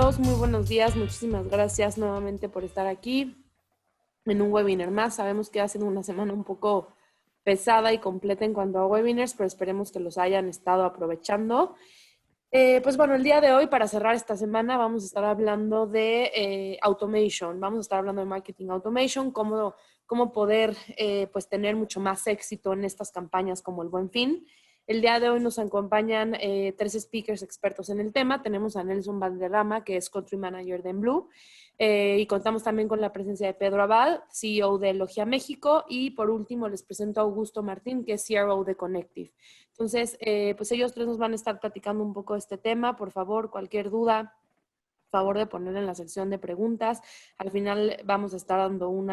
todos, muy buenos días. Muchísimas gracias nuevamente por estar aquí en un webinar más. Sabemos que ha sido una semana un poco pesada y completa en cuanto a webinars, pero esperemos que los hayan estado aprovechando. Pues bueno, el día de hoy, para cerrar esta semana, vamos a estar hablando de automation. Vamos a estar hablando de marketing automation, cómo poder pues tener mucho más éxito en estas campañas como el Buen Fin. El día de hoy nos acompañan tres speakers expertos en el tema. Tenemos a Nelson Valderrama, que es Country Manager de Blue, y contamos también con la presencia de Pedro Abad, CEO de Logia México, y por último les presento a Augusto Martín, que es CRO de Connective. Entonces, pues ellos tres nos van a estar platicando un poco de este tema. Por favor, cualquier duda, favor de poner en la sección de preguntas. Al final vamos a estar dando un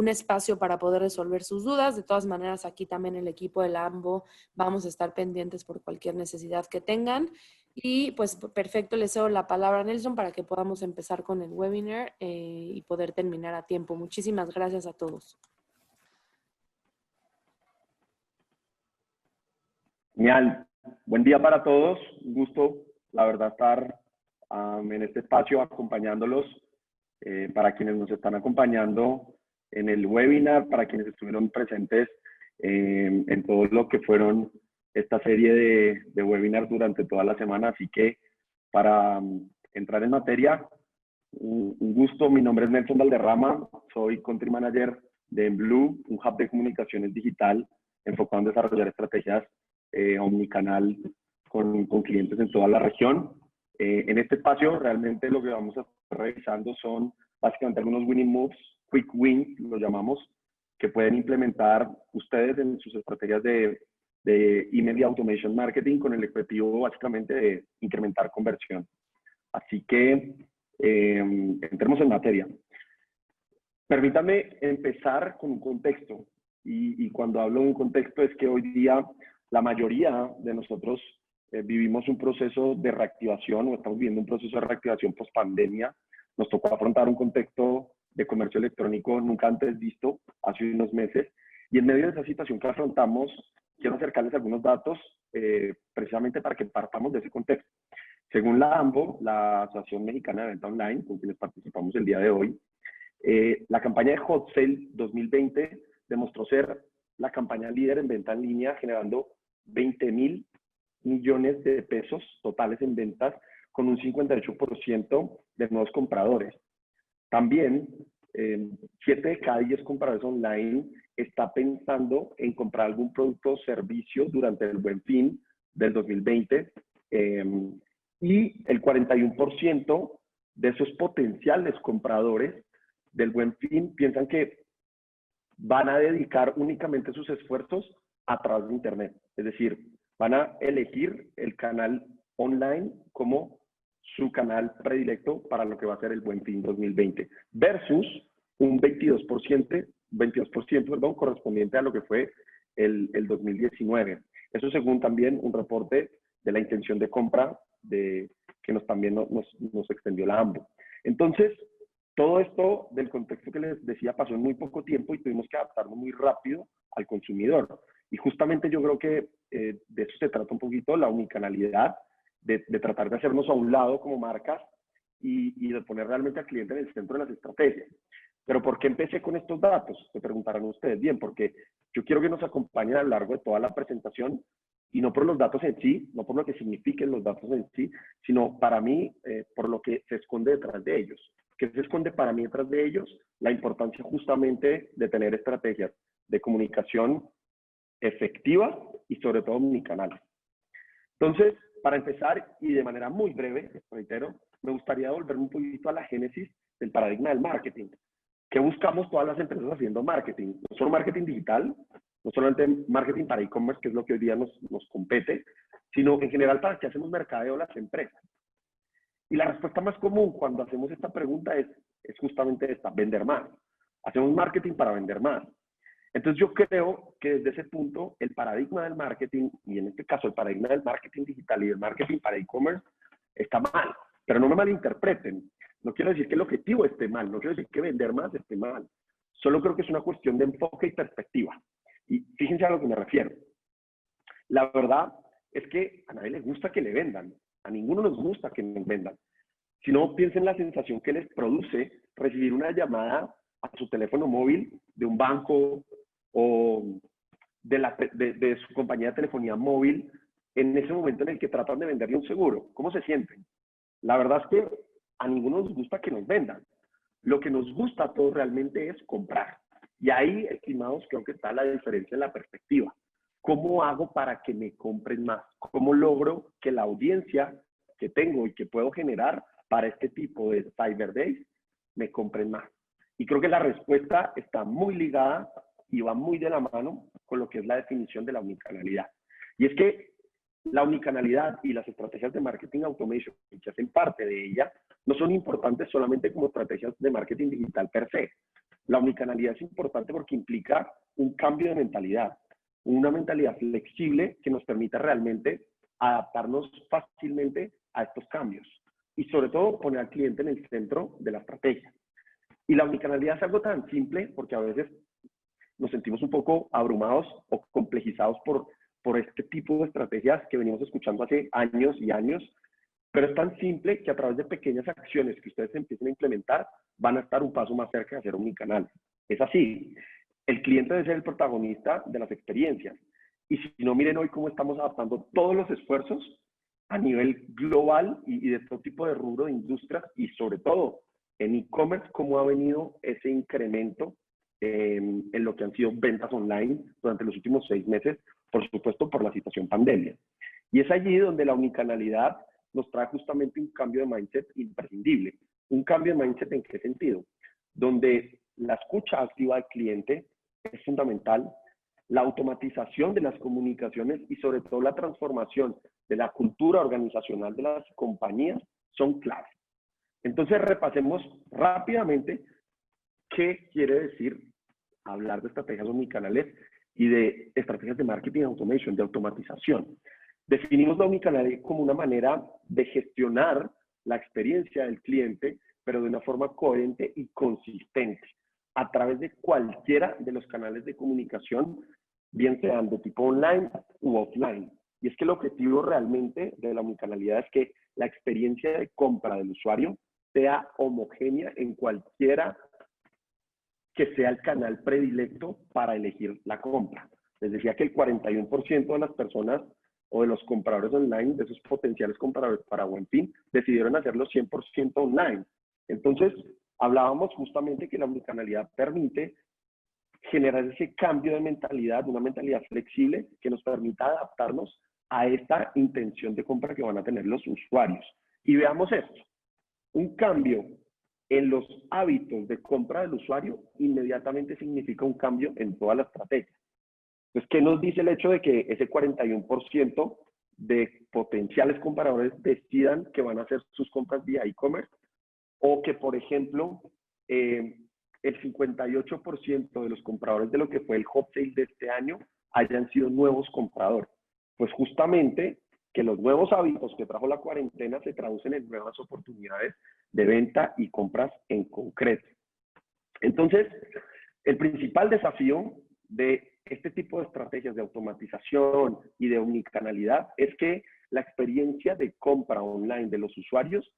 espacio para poder resolver sus dudas. De todas maneras, aquí también el equipo de la AMBO vamos a estar pendientes por cualquier necesidad que tengan. Y pues perfecto, les cedo la palabra a Nelson para que podamos empezar con el webinar y poder terminar a tiempo. Muchísimas gracias a todos. Genial. Buen día para todos. Un gusto, la verdad, estar en este espacio acompañándolos. Para quienes nos están acompañando en el webinar, para quienes estuvieron presentes en todo lo que fueron esta serie de webinars durante toda la semana. Así que para entrar en materia, un gusto. Mi nombre es Nelson Valderrama. Soy Country Manager de Blue, un hub de comunicaciones digital enfocado en desarrollar estrategias omnicanal con clientes en toda la región. En este espacio realmente lo que vamos a estar revisando son básicamente algunos winning moves, quick wins, lo llamamos, que pueden implementar ustedes en sus estrategias de email y automation marketing con el objetivo básicamente de incrementar conversión. Así que entremos en materia. Permítame empezar con un contexto. Y cuando hablo de un contexto es que hoy día la mayoría de nosotros vivimos un proceso de reactivación o estamos viviendo un proceso de reactivación post pandemia. Nos tocó afrontar un contexto de comercio electrónico nunca antes visto hace unos meses. Y en medio de esa situación que afrontamos, quiero acercarles algunos datos precisamente para que partamos de ese contexto. Según la AMBO, la Asociación Mexicana de Venta Online, con quienes participamos el día de hoy, la campaña de Hot Sale 2020 demostró ser la campaña líder en venta en línea, generando 20,000 millones de pesos totales en ventas, con un 58% de nuevos compradores. También, 7 de cada 10 compradores online está pensando en comprar algún producto o servicio durante el Buen Fin del 2020, y el 41% de esos potenciales compradores del Buen Fin piensan que van a dedicar únicamente sus esfuerzos a través de Internet. Es decir, van a elegir el canal online como su canal predilecto para lo que va a ser el Buen Fin 2020, versus un 22%, correspondiente a lo que fue el 2019. Eso según también un reporte de la intención de compra que también nos extendió la AMBO. Entonces, todo esto del contexto que les decía pasó en muy poco tiempo y tuvimos que adaptarnos muy rápido al consumidor. Y justamente yo creo que de eso se trata un poquito, la omnicanalidad, de tratar de hacernos a un lado como marcas y de poner realmente al cliente en el centro de las estrategias. Pero ¿por qué empecé con estos datos? Se preguntarán ustedes. Bien, porque yo quiero que nos acompañen a lo largo de toda la presentación, y no por los datos en sí, no por lo que signifiquen los datos en sí, sino para mí, por lo que se esconde detrás de ellos. ¿Qué se esconde para mí detrás de ellos? La importancia justamente de tener estrategias de comunicación efectivas y sobre todo omnicanales. Entonces, para empezar y de manera muy breve, reitero, me gustaría volverme un poquito a la génesis del paradigma del marketing. ¿Qué buscamos todas las empresas haciendo marketing? No solo marketing digital, no solamente marketing para e-commerce, que es lo que hoy día nos compete, sino en general para qué hacemos mercadeo las empresas. Y la respuesta más común cuando hacemos esta pregunta es justamente esta: vender más. Hacemos marketing para vender más. Entonces yo creo que desde ese punto el paradigma del marketing, y en este caso el paradigma del marketing digital y del marketing para e-commerce, está mal. Pero no me malinterpreten. No quiero decir que el objetivo esté mal, no quiero decir que vender más esté mal. Solo creo que es una cuestión de enfoque y perspectiva. Y fíjense a lo que me refiero. La verdad es que a nadie le gusta que le vendan. A ninguno nos gusta que nos vendan. sino piensen en la sensación que les produce recibir una llamada a su teléfono móvil de un banco o de su compañía de telefonía móvil en ese momento en el que tratan de venderle un seguro. ¿Cómo se sienten? La verdad es que a ninguno nos gusta que nos vendan. Lo que nos gusta a todos realmente es comprar. Y ahí, estimados, creo que está la diferencia en la perspectiva. ¿Cómo hago para que me compren más? ¿Cómo logro que la audiencia que tengo y que puedo generar para este tipo de Cyber Days me compren más? Y creo que la respuesta está muy ligada y va muy de la mano con lo que es la definición de la omnicanalidad. Y es que la omnicanalidad y las estrategias de marketing automation que hacen parte de ella no son importantes solamente como estrategias de marketing digital per se. La omnicanalidad es importante porque implica un cambio de mentalidad, una mentalidad flexible que nos permita realmente adaptarnos fácilmente a estos cambios y sobre todo poner al cliente en el centro de la estrategia. Y la omnicanalidad es algo tan simple porque a veces nos sentimos un poco abrumados o complejizados por este tipo de estrategias que venimos escuchando hace años y años, pero es tan simple que a través de pequeñas acciones que ustedes empiecen a implementar, van a estar un paso más cerca de hacer omnicanal. Es así. El cliente debe ser el protagonista de las experiencias. Y si no, miren hoy cómo estamos adaptando todos los esfuerzos a nivel global y de todo tipo de rubro de industrias y sobre todo en e-commerce, cómo ha venido ese incremento en lo que han sido ventas online durante los últimos 6 meses, por supuesto por la situación pandemia. Y es allí donde la omnicanalidad nos trae justamente un cambio de mindset imprescindible. ¿Un cambio de mindset en qué sentido? Donde la escucha activa del cliente es fundamental, la automatización de las comunicaciones y sobre todo la transformación de la cultura organizacional de las compañías son claves. Entonces repasemos rápidamente qué quiere decir hablar de estrategias omnicanales y de estrategias de marketing automation, de automatización. Definimos la omnicanalidad como una manera de gestionar la experiencia del cliente, pero de una forma coherente y consistente, a través de cualquiera de los canales de comunicación, bien sean de tipo online u offline. Y es que el objetivo realmente de la omnicanalidad es que la experiencia de compra del usuario sea homogénea en cualquiera que sea el canal predilecto para elegir la compra. Les decía que el 41% de las personas o de los compradores online, de esos potenciales compradores para Buen Fin, decidieron hacerlo 100% online. Entonces, hablábamos justamente que la omnicanalidad permite generar ese cambio de mentalidad, una mentalidad flexible que nos permita adaptarnos a esta intención de compra que van a tener los usuarios. Y veamos esto. Un cambio en los hábitos de compra del usuario inmediatamente significa un cambio en toda la estrategia. Entonces, ¿qué nos dice el hecho de que ese 41% de potenciales compradores decidan que van a hacer sus compras vía e-commerce? O que, por ejemplo, el 58% de los compradores de lo que fue el hot sale de este año hayan sido nuevos compradores. Pues justamente que los nuevos hábitos que trajo la cuarentena se traducen en nuevas oportunidades de venta y compras en concreto. Entonces, el principal desafío de este tipo de estrategias de automatización y de omnicanalidad es que la experiencia de compra online de los usuarios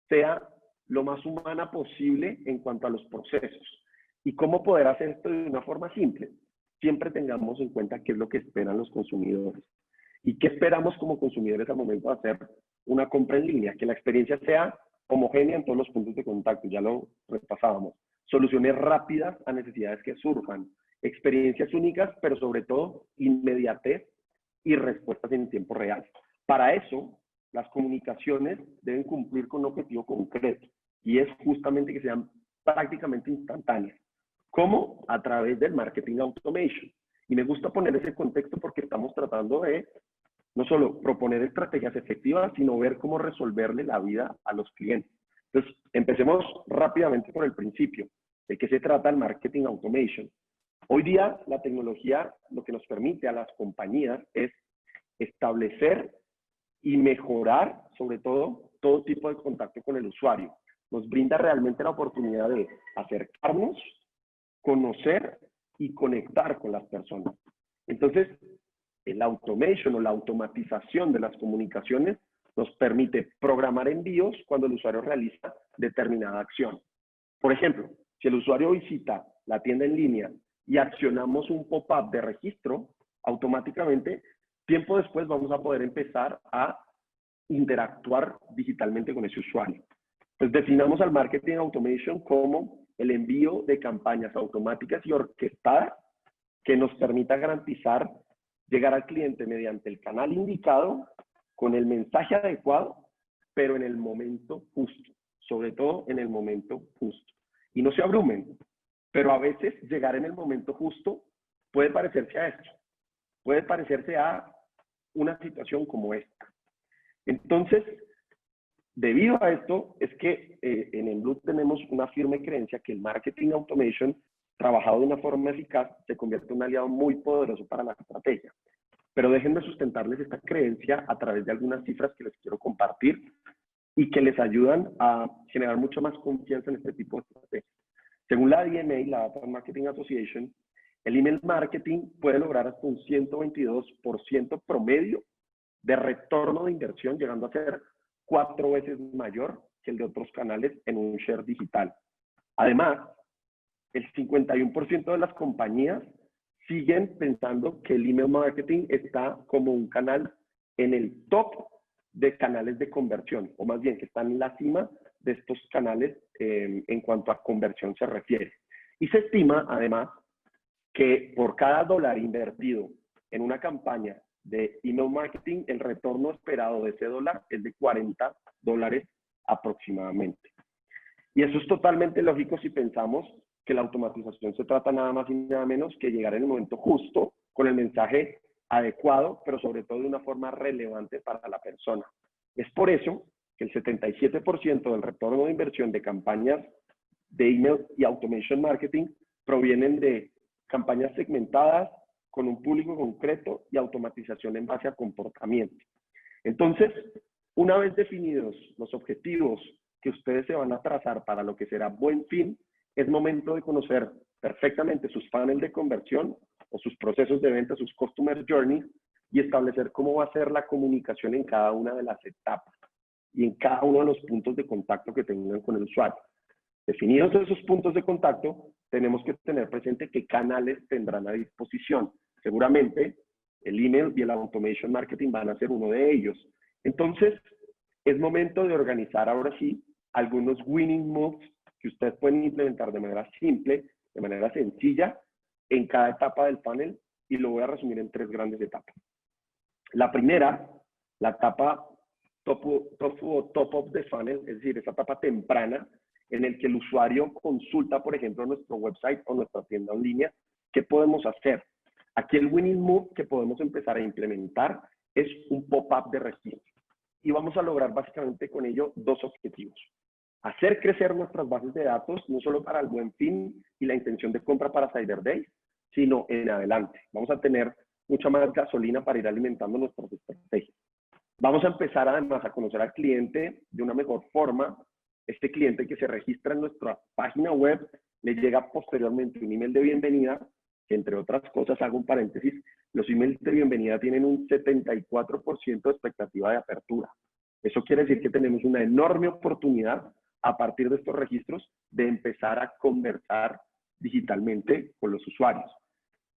sea lo más humana posible en cuanto a los procesos. ¿Y cómo poder hacer esto de una forma simple? Siempre tengamos en cuenta qué es lo que esperan los consumidores. ¿Y qué esperamos como consumidores al momento de hacer una compra en línea? Que la experiencia sea homogénea en todos los puntos de contacto, ya lo repasábamos. Soluciones rápidas a necesidades que surjan. Experiencias únicas, pero sobre todo inmediatez y respuestas en tiempo real. Para eso, las comunicaciones deben cumplir con un objetivo concreto y es justamente que sean prácticamente instantáneas. ¿Cómo? A través del marketing automation. Y me gusta poner ese contexto porque estamos tratando de no solo proponer estrategias efectivas, sino ver cómo resolverle la vida a los clientes. Entonces, empecemos rápidamente por el principio. ¿De qué se trata el marketing automation? Hoy día, la tecnología lo que nos permite a las compañías es establecer y mejorar, sobre todo tipo de contacto con el usuario. Nos brinda realmente la oportunidad de acercarnos, conocer y conectar con las personas. Entonces, el automation o la automatización de las comunicaciones nos permite programar envíos cuando el usuario realiza determinada acción. Por ejemplo, si el usuario visita la tienda en línea y accionamos un pop-up de registro, automáticamente, tiempo después vamos a poder empezar a interactuar digitalmente con ese usuario. Pues definamos al Marketing Automation como el envío de campañas automáticas y orquestadas que nos permita garantizar llegar al cliente mediante el canal indicado, con el mensaje adecuado, pero en el momento justo, sobre todo en el momento justo. Y no se abrumen, pero a veces llegar en el momento justo puede parecerse a esto, puede parecerse a una situación como esta. Entonces, debido a esto, es que en Enblue tenemos una firme creencia que el Marketing Automation, trabajado de una forma eficaz, se convierte en un aliado muy poderoso para la estrategia. Pero déjenme sustentarles esta creencia a través de algunas cifras que les quiero compartir y que les ayudan a generar mucha más confianza en este tipo de estrategias. Según la DMA, la Data Marketing Association, el email marketing puede lograr hasta un 122% promedio de retorno de inversión, llegando a ser 4 veces mayor que el de otros canales en un share digital. Además, el 51% de las compañías siguen pensando que el email marketing está como un canal en el top de canales de conversión, o más bien que están en la cima de estos canales en cuanto a conversión se refiere. Y se estima, además, que por cada dólar invertido en una campaña de email marketing, el retorno esperado de ese dólar es de $40 aproximadamente. Y eso es totalmente lógico si pensamos que la automatización se trata nada más y nada menos que llegar en el momento justo, con el mensaje adecuado, pero sobre todo de una forma relevante para la persona. Es por eso que el 77% del retorno de inversión de campañas de email y automation marketing provienen de campañas segmentadas, con un público concreto y automatización en base a comportamiento. Entonces, una vez definidos los objetivos que ustedes se van a trazar para lo que será Buen Fin, es momento de conocer perfectamente sus funnels de conversión o sus procesos de venta, sus customer journeys, y establecer cómo va a ser la comunicación en cada una de las etapas y en cada uno de los puntos de contacto que tengan con el usuario. Definidos esos puntos de contacto, tenemos que tener presente qué canales tendrán a disposición. Seguramente el email y el automation marketing van a ser uno de ellos. Entonces, es momento de organizar ahora sí algunos winning moves que ustedes pueden implementar de manera simple, de manera sencilla, en cada etapa del funnel, y lo voy a resumir en 3 grandes etapas. La primera, la etapa top of the funnel, es decir, esa etapa temprana, en el que el usuario consulta, por ejemplo, nuestro website o nuestra tienda en línea. ¿Qué podemos hacer? Aquí el winning move que podemos empezar a implementar es un pop-up de registro. Y vamos a lograr básicamente con ello 2 objetivos. Hacer crecer nuestras bases de datos, no solo para el Buen Fin y la intención de compra para Cyber Days, sino en adelante. Vamos a tener mucha más gasolina para ir alimentando nuestras estrategias. Vamos a empezar además a conocer al cliente de una mejor forma. Este cliente que se registra en nuestra página web le llega posteriormente un email de bienvenida, que entre otras cosas, hago un paréntesis, los emails de bienvenida tienen un 74% de expectativa de apertura. Eso quiere decir que tenemos una enorme oportunidad a partir de estos registros de empezar a conversar digitalmente con los usuarios.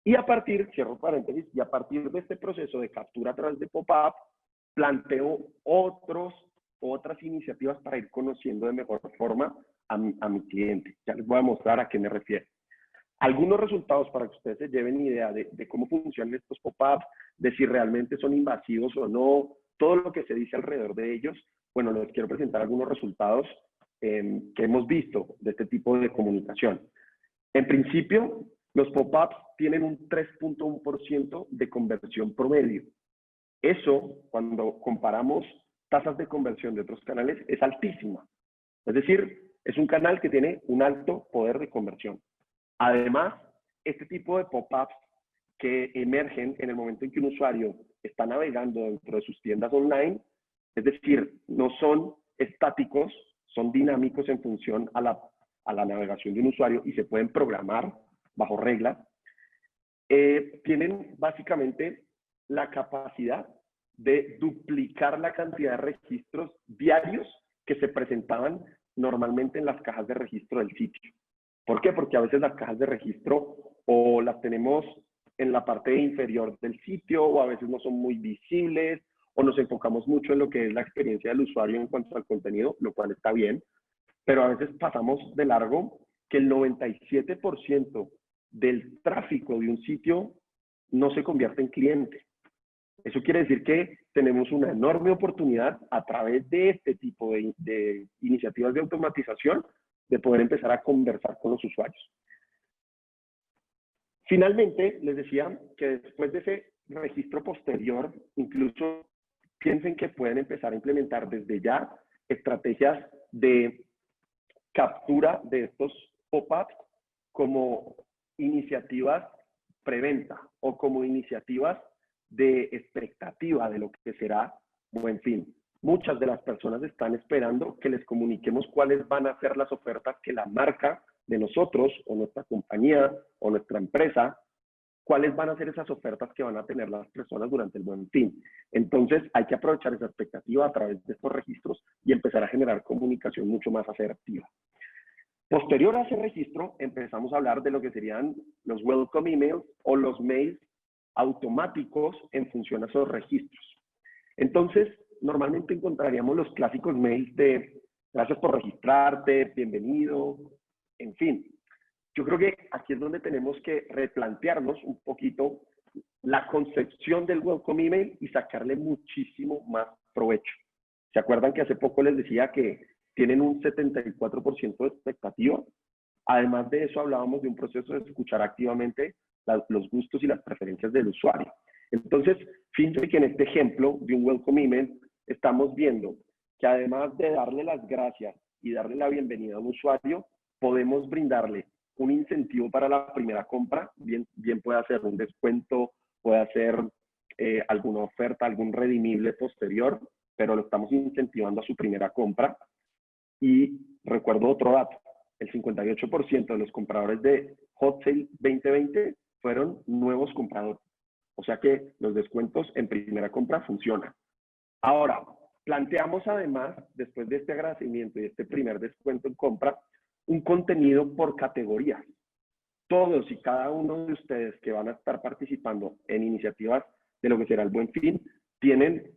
Y a partir, cierro paréntesis, y a partir de este proceso de captura a través de pop-up, planteo otras iniciativas para ir conociendo de mejor forma a mi cliente. Ya les voy a mostrar a qué me refiero. Algunos resultados para que ustedes se lleven idea de cómo funcionan estos pop-ups, de si realmente son invasivos o no, todo lo que se dice alrededor de ellos. Bueno, les quiero presentar algunos resultados que hemos visto de este tipo de comunicación. En principio, los pop-ups tienen un 3.1% de conversión promedio. Eso, cuando comparamos tasas de conversión de otros canales, es altísima. Es decir, es un canal que tiene un alto poder de conversión. Además, este tipo de pop-ups que emergen en el momento en que un usuario está navegando dentro de sus tiendas online, es decir, no son estáticos, son dinámicos en función a la navegación de un usuario y se pueden programar bajo reglas, tienen básicamente la capacidad de duplicar la cantidad de registros diarios que se presentaban normalmente en las cajas de registro del sitio. ¿Por qué? Porque a veces las cajas de registro o las tenemos en la parte inferior del sitio, o a veces no son muy visibles, o nos enfocamos mucho en lo que es la experiencia del usuario en cuanto al contenido, lo cual está bien, pero a veces pasamos de largo que el 97% del tráfico de un sitio no se convierte en cliente. Eso quiere decir que tenemos una enorme oportunidad a través de este tipo de iniciativas de automatización de poder empezar a conversar con los usuarios. Finalmente, les decía que después de ese registro posterior, incluso piensen que pueden empezar a implementar desde ya estrategias de captura de estos pop-ups como iniciativas preventa o como iniciativas de expectativa de lo que será Buen Fin. Muchas de las personas están esperando que les comuniquemos cuáles van a ser las ofertas que la marca de nosotros o nuestra compañía o nuestra empresa, cuáles van a ser esas ofertas que van a tener las personas durante el Buen Fin. Entonces hay que aprovechar esa expectativa a través de estos registros y empezar a generar comunicación mucho más asertiva. Posterior a ese registro, empezamos a hablar de lo que serían los welcome emails o los mails automáticos en función a esos registros. Entonces, normalmente encontraríamos los clásicos mails de gracias por registrarte, bienvenido, en fin. Yo creo que aquí es donde tenemos que replantearnos un poquito la concepción del welcome email y sacarle muchísimo más provecho. ¿Se acuerdan que hace poco les decía que tienen un 74% de expectativa? Además de eso, hablábamos de un proceso de escuchar activamente los gustos y las preferencias del usuario. Entonces, fíjense que en este ejemplo de un welcome email estamos viendo que además de darle las gracias y darle la bienvenida a un usuario, podemos brindarle un incentivo para la primera compra, bien puede ser un descuento, puede ser alguna oferta, algún redimible posterior, pero lo estamos incentivando a su primera compra. Y recuerdo otro dato, el 58% de los compradores de Hot Sale 2020 fueron nuevos compradores. O sea que los descuentos en primera compra funcionan. Ahora, planteamos además, después de este agradecimiento y este primer descuento en compra, un contenido por categorías. Todos y cada uno de ustedes que van a estar participando en iniciativas de lo que será el Buen Fin, tienen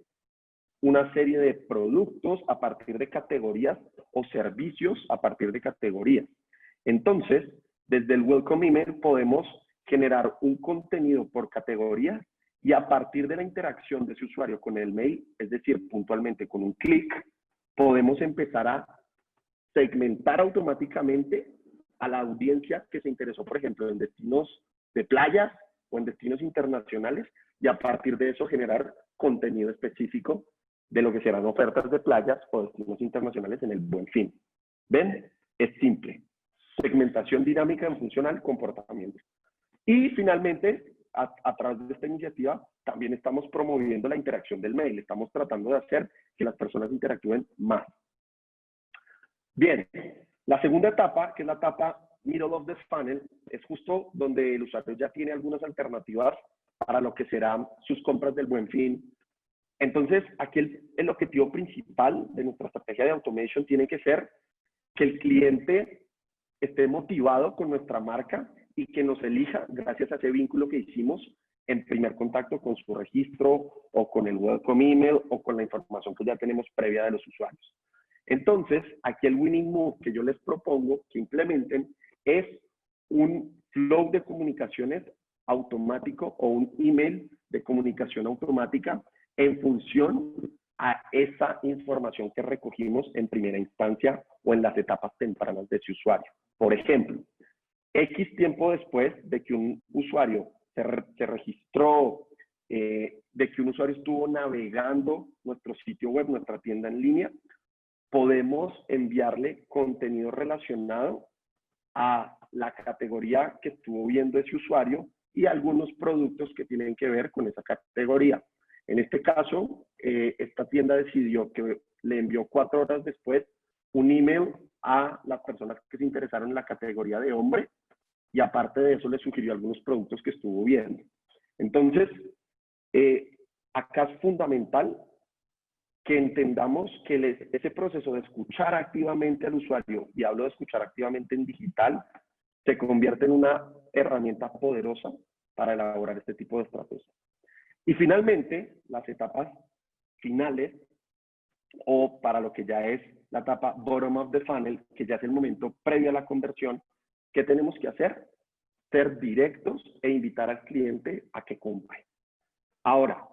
una serie de productos a partir de categorías o servicios a partir de categorías. Entonces, desde el Welcome Email podemos generar un contenido por categoría y a partir de la interacción de ese usuario con el mail, es decir, puntualmente con un clic, podemos empezar a segmentar automáticamente a la audiencia que se interesó, por ejemplo, en destinos de playas o en destinos internacionales y a partir de eso generar contenido específico de lo que serán ofertas de playas o destinos internacionales en el Buen Fin. ¿Ven? Es simple. Segmentación dinámica en función al comportamiento. Y finalmente, a través de esta iniciativa, también estamos promoviendo la interacción del mail. Estamos tratando de hacer que las personas interactúen más. Bien, la segunda etapa, que es la etapa middle of the funnel, es justo donde el usuario ya tiene algunas alternativas para lo que serán sus compras del Buen Fin. Entonces, aquí el objetivo principal de nuestra estrategia de automation tiene que ser que el cliente esté motivado con nuestra marca y que nos elija gracias a ese vínculo que hicimos en primer contacto con su registro o con el welcome email o con la información que ya tenemos previa de los usuarios. Entonces, aquí el winning move que yo les propongo que implementen es un flow de comunicaciones automático o un email de comunicación automática en función a esa información que recogimos en primera instancia o en las etapas tempranas de ese usuario. Por ejemplo, X tiempo después de que un usuario se registró, de que un usuario estuvo navegando nuestro sitio web, nuestra tienda en línea, podemos enviarle contenido relacionado a la categoría que estuvo viendo ese usuario y algunos productos que tienen que ver con esa categoría. En este caso, esta tienda decidió que le envió 4 horas después un email a las personas que se interesaron en la categoría de hombre y aparte de eso le sugirió algunos productos que estuvo viendo. Entonces, acá es fundamental que entendamos que ese proceso de escuchar activamente al usuario, y hablo de escuchar activamente en digital, se convierte en una herramienta poderosa para elaborar este tipo de estrategias. Y finalmente, las etapas finales, o para lo que ya es la etapa bottom of the funnel, que ya es el momento previo a la conversión, ¿qué tenemos que hacer? Ser directos e invitar al cliente a que compre. Ahora,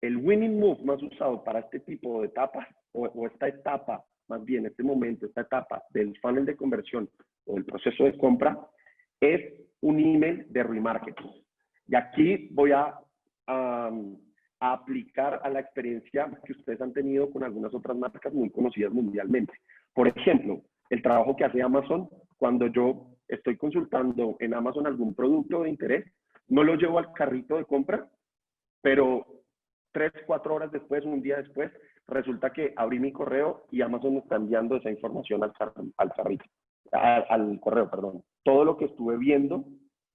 el winning move más usado para este tipo de etapas, o esta etapa, más bien este momento, esta etapa del funnel de conversión o el proceso de compra, es un email de remarketing. Y aquí voy a aplicar a la experiencia que ustedes han tenido con algunas otras marcas muy conocidas mundialmente. Por ejemplo, el trabajo que hace Amazon cuando yo estoy consultando en Amazon algún producto de interés, no lo llevo al carrito de compra, pero 3, 4 horas después, un día después, resulta que abrí mi correo y Amazon me está enviando esa información al correo, perdón. Todo lo que estuve viendo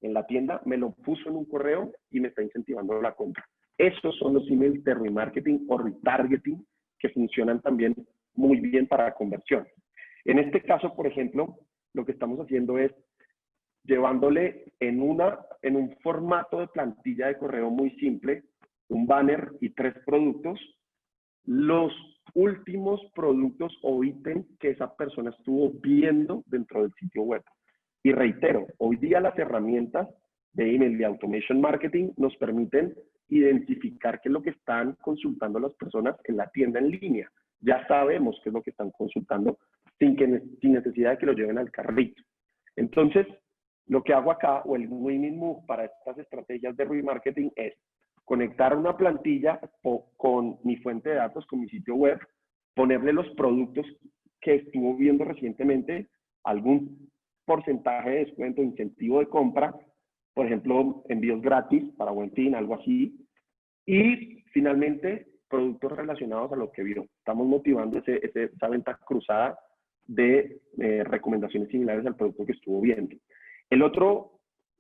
en la tienda me lo puso en un correo y me está incentivando la compra. Estos son los emails de remarketing o retargeting que funcionan también muy bien para conversión. En este caso, por ejemplo, lo que estamos haciendo es llevándole en un formato de plantilla de correo muy simple, un banner y 3 productos, los últimos productos o ítems que esa persona estuvo viendo dentro del sitio web. Y reitero, hoy día las herramientas de email y automation marketing nos permiten identificar qué es lo que están consultando las personas en la tienda en línea. Ya sabemos qué es lo que están consultando sin necesidad de que lo lleven al carrito. Entonces, lo que hago acá, o el winning move para estas estrategias de remarketing, es conectar una plantilla con mi fuente de datos, con mi sitio web, ponerle los productos que estuvo viendo recientemente, algún porcentaje de descuento, incentivo de compra, por ejemplo, envíos gratis para Buen Fin, algo así, y finalmente productos relacionados a lo que vio. Estamos motivando esa venta cruzada de recomendaciones similares al producto que estuvo viendo. El otro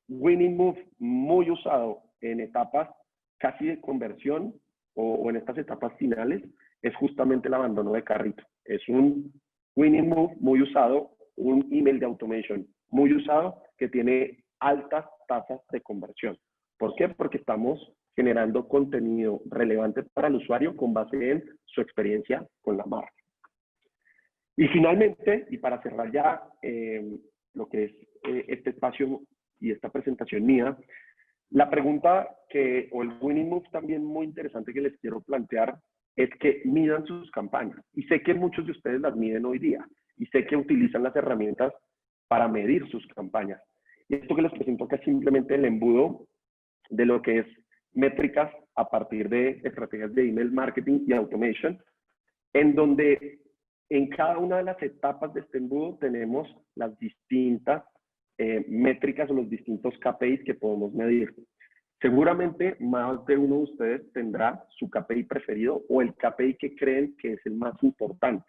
winning move muy usado en etapas casi de conversión o en estas etapas finales es justamente el abandono de carrito. Es un winning move muy usado, un email de automation muy usado que tiene altas tasas de conversión. ¿Por qué? Porque estamos generando contenido relevante para el usuario con base en su experiencia con la marca. Y finalmente, y para cerrar ya lo que es este espacio y esta presentación mía, la pregunta o el winning move también muy interesante que les quiero plantear es que midan sus campañas. Y sé que muchos de ustedes las miden hoy día y sé que utilizan las herramientas para medir sus campañas. Y esto que les presento acá es simplemente el embudo de lo que es métricas a partir de estrategias de email marketing y automation, en donde en cada una de las etapas de este embudo tenemos las distintas métricas o los distintos KPIs que podemos medir. Seguramente más de uno de ustedes tendrá su KPI preferido o el KPI que creen que es el más importante.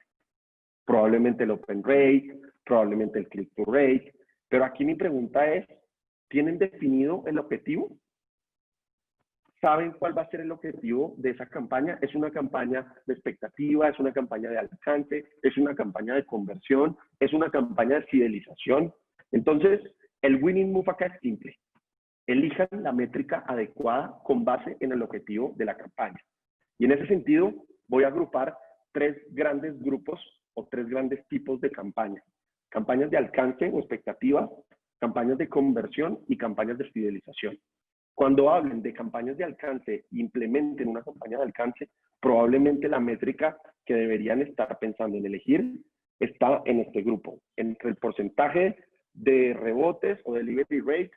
Probablemente el open rate, probablemente el click-through rate, pero aquí mi pregunta es, ¿tienen definido el objetivo? ¿Saben cuál va a ser el objetivo de esa campaña? ¿Es una campaña de expectativa? ¿Es una campaña de alcance? ¿Es una campaña de conversión? ¿Es una campaña de fidelización? Entonces, el winning move acá es simple. Elijan la métrica adecuada con base en el objetivo de la campaña. Y en ese sentido, voy a agrupar 3 grandes grupos o 3 grandes tipos de campañas. Campañas de alcance o expectativa, campañas de conversión y campañas de fidelización. Cuando hablen de campañas de alcance e implementen una campaña de alcance, probablemente la métrica que deberían estar pensando en elegir está en este grupo, entre el porcentaje de rebotes o delivery rate,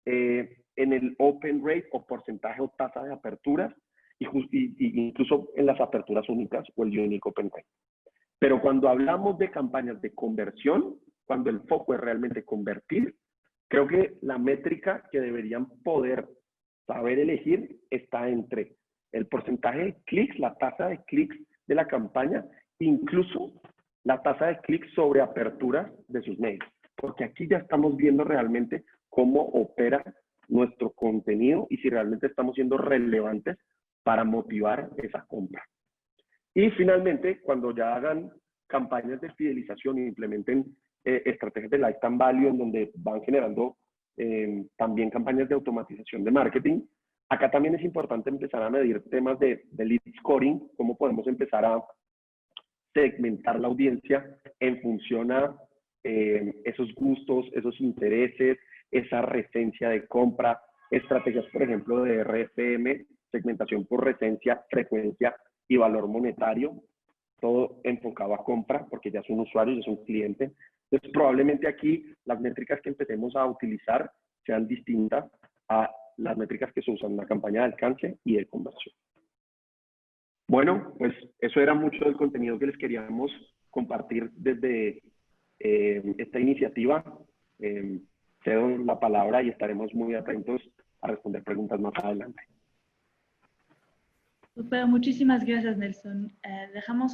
en el open rate o porcentaje o tasa de aperturas, y incluso en las aperturas únicas o el unique open rate. Pero cuando hablamos de campañas de conversión, cuando el foco es realmente convertir, creo que la métrica que deberían poder saber elegir está entre el porcentaje de clics, la tasa de clics de la campaña, incluso la tasa de clics sobre aperturas de sus mails. Porque aquí ya estamos viendo realmente cómo opera nuestro contenido y si realmente estamos siendo relevantes para motivar esa compra. Y finalmente, cuando ya hagan campañas de fidelización e implementen estrategias de lifetime value en donde van generando también campañas de automatización de marketing, acá también es importante empezar a medir temas de lead scoring, cómo podemos empezar a segmentar la audiencia en función a esos gustos, esos intereses, esa recencia de compra, estrategias, por ejemplo, de RFM, segmentación por recencia, frecuencia y valor monetario, todo enfocado a compra, porque ya es un usuario, ya es un cliente. Entonces, probablemente aquí las métricas que empecemos a utilizar sean distintas a las métricas que se usan en una campaña de alcance y de conversión. Bueno, pues eso era mucho del contenido que les queríamos compartir desde esta iniciativa. Cedo la palabra y estaremos muy atentos a responder preguntas más adelante. Super, muchísimas gracias, Nelson.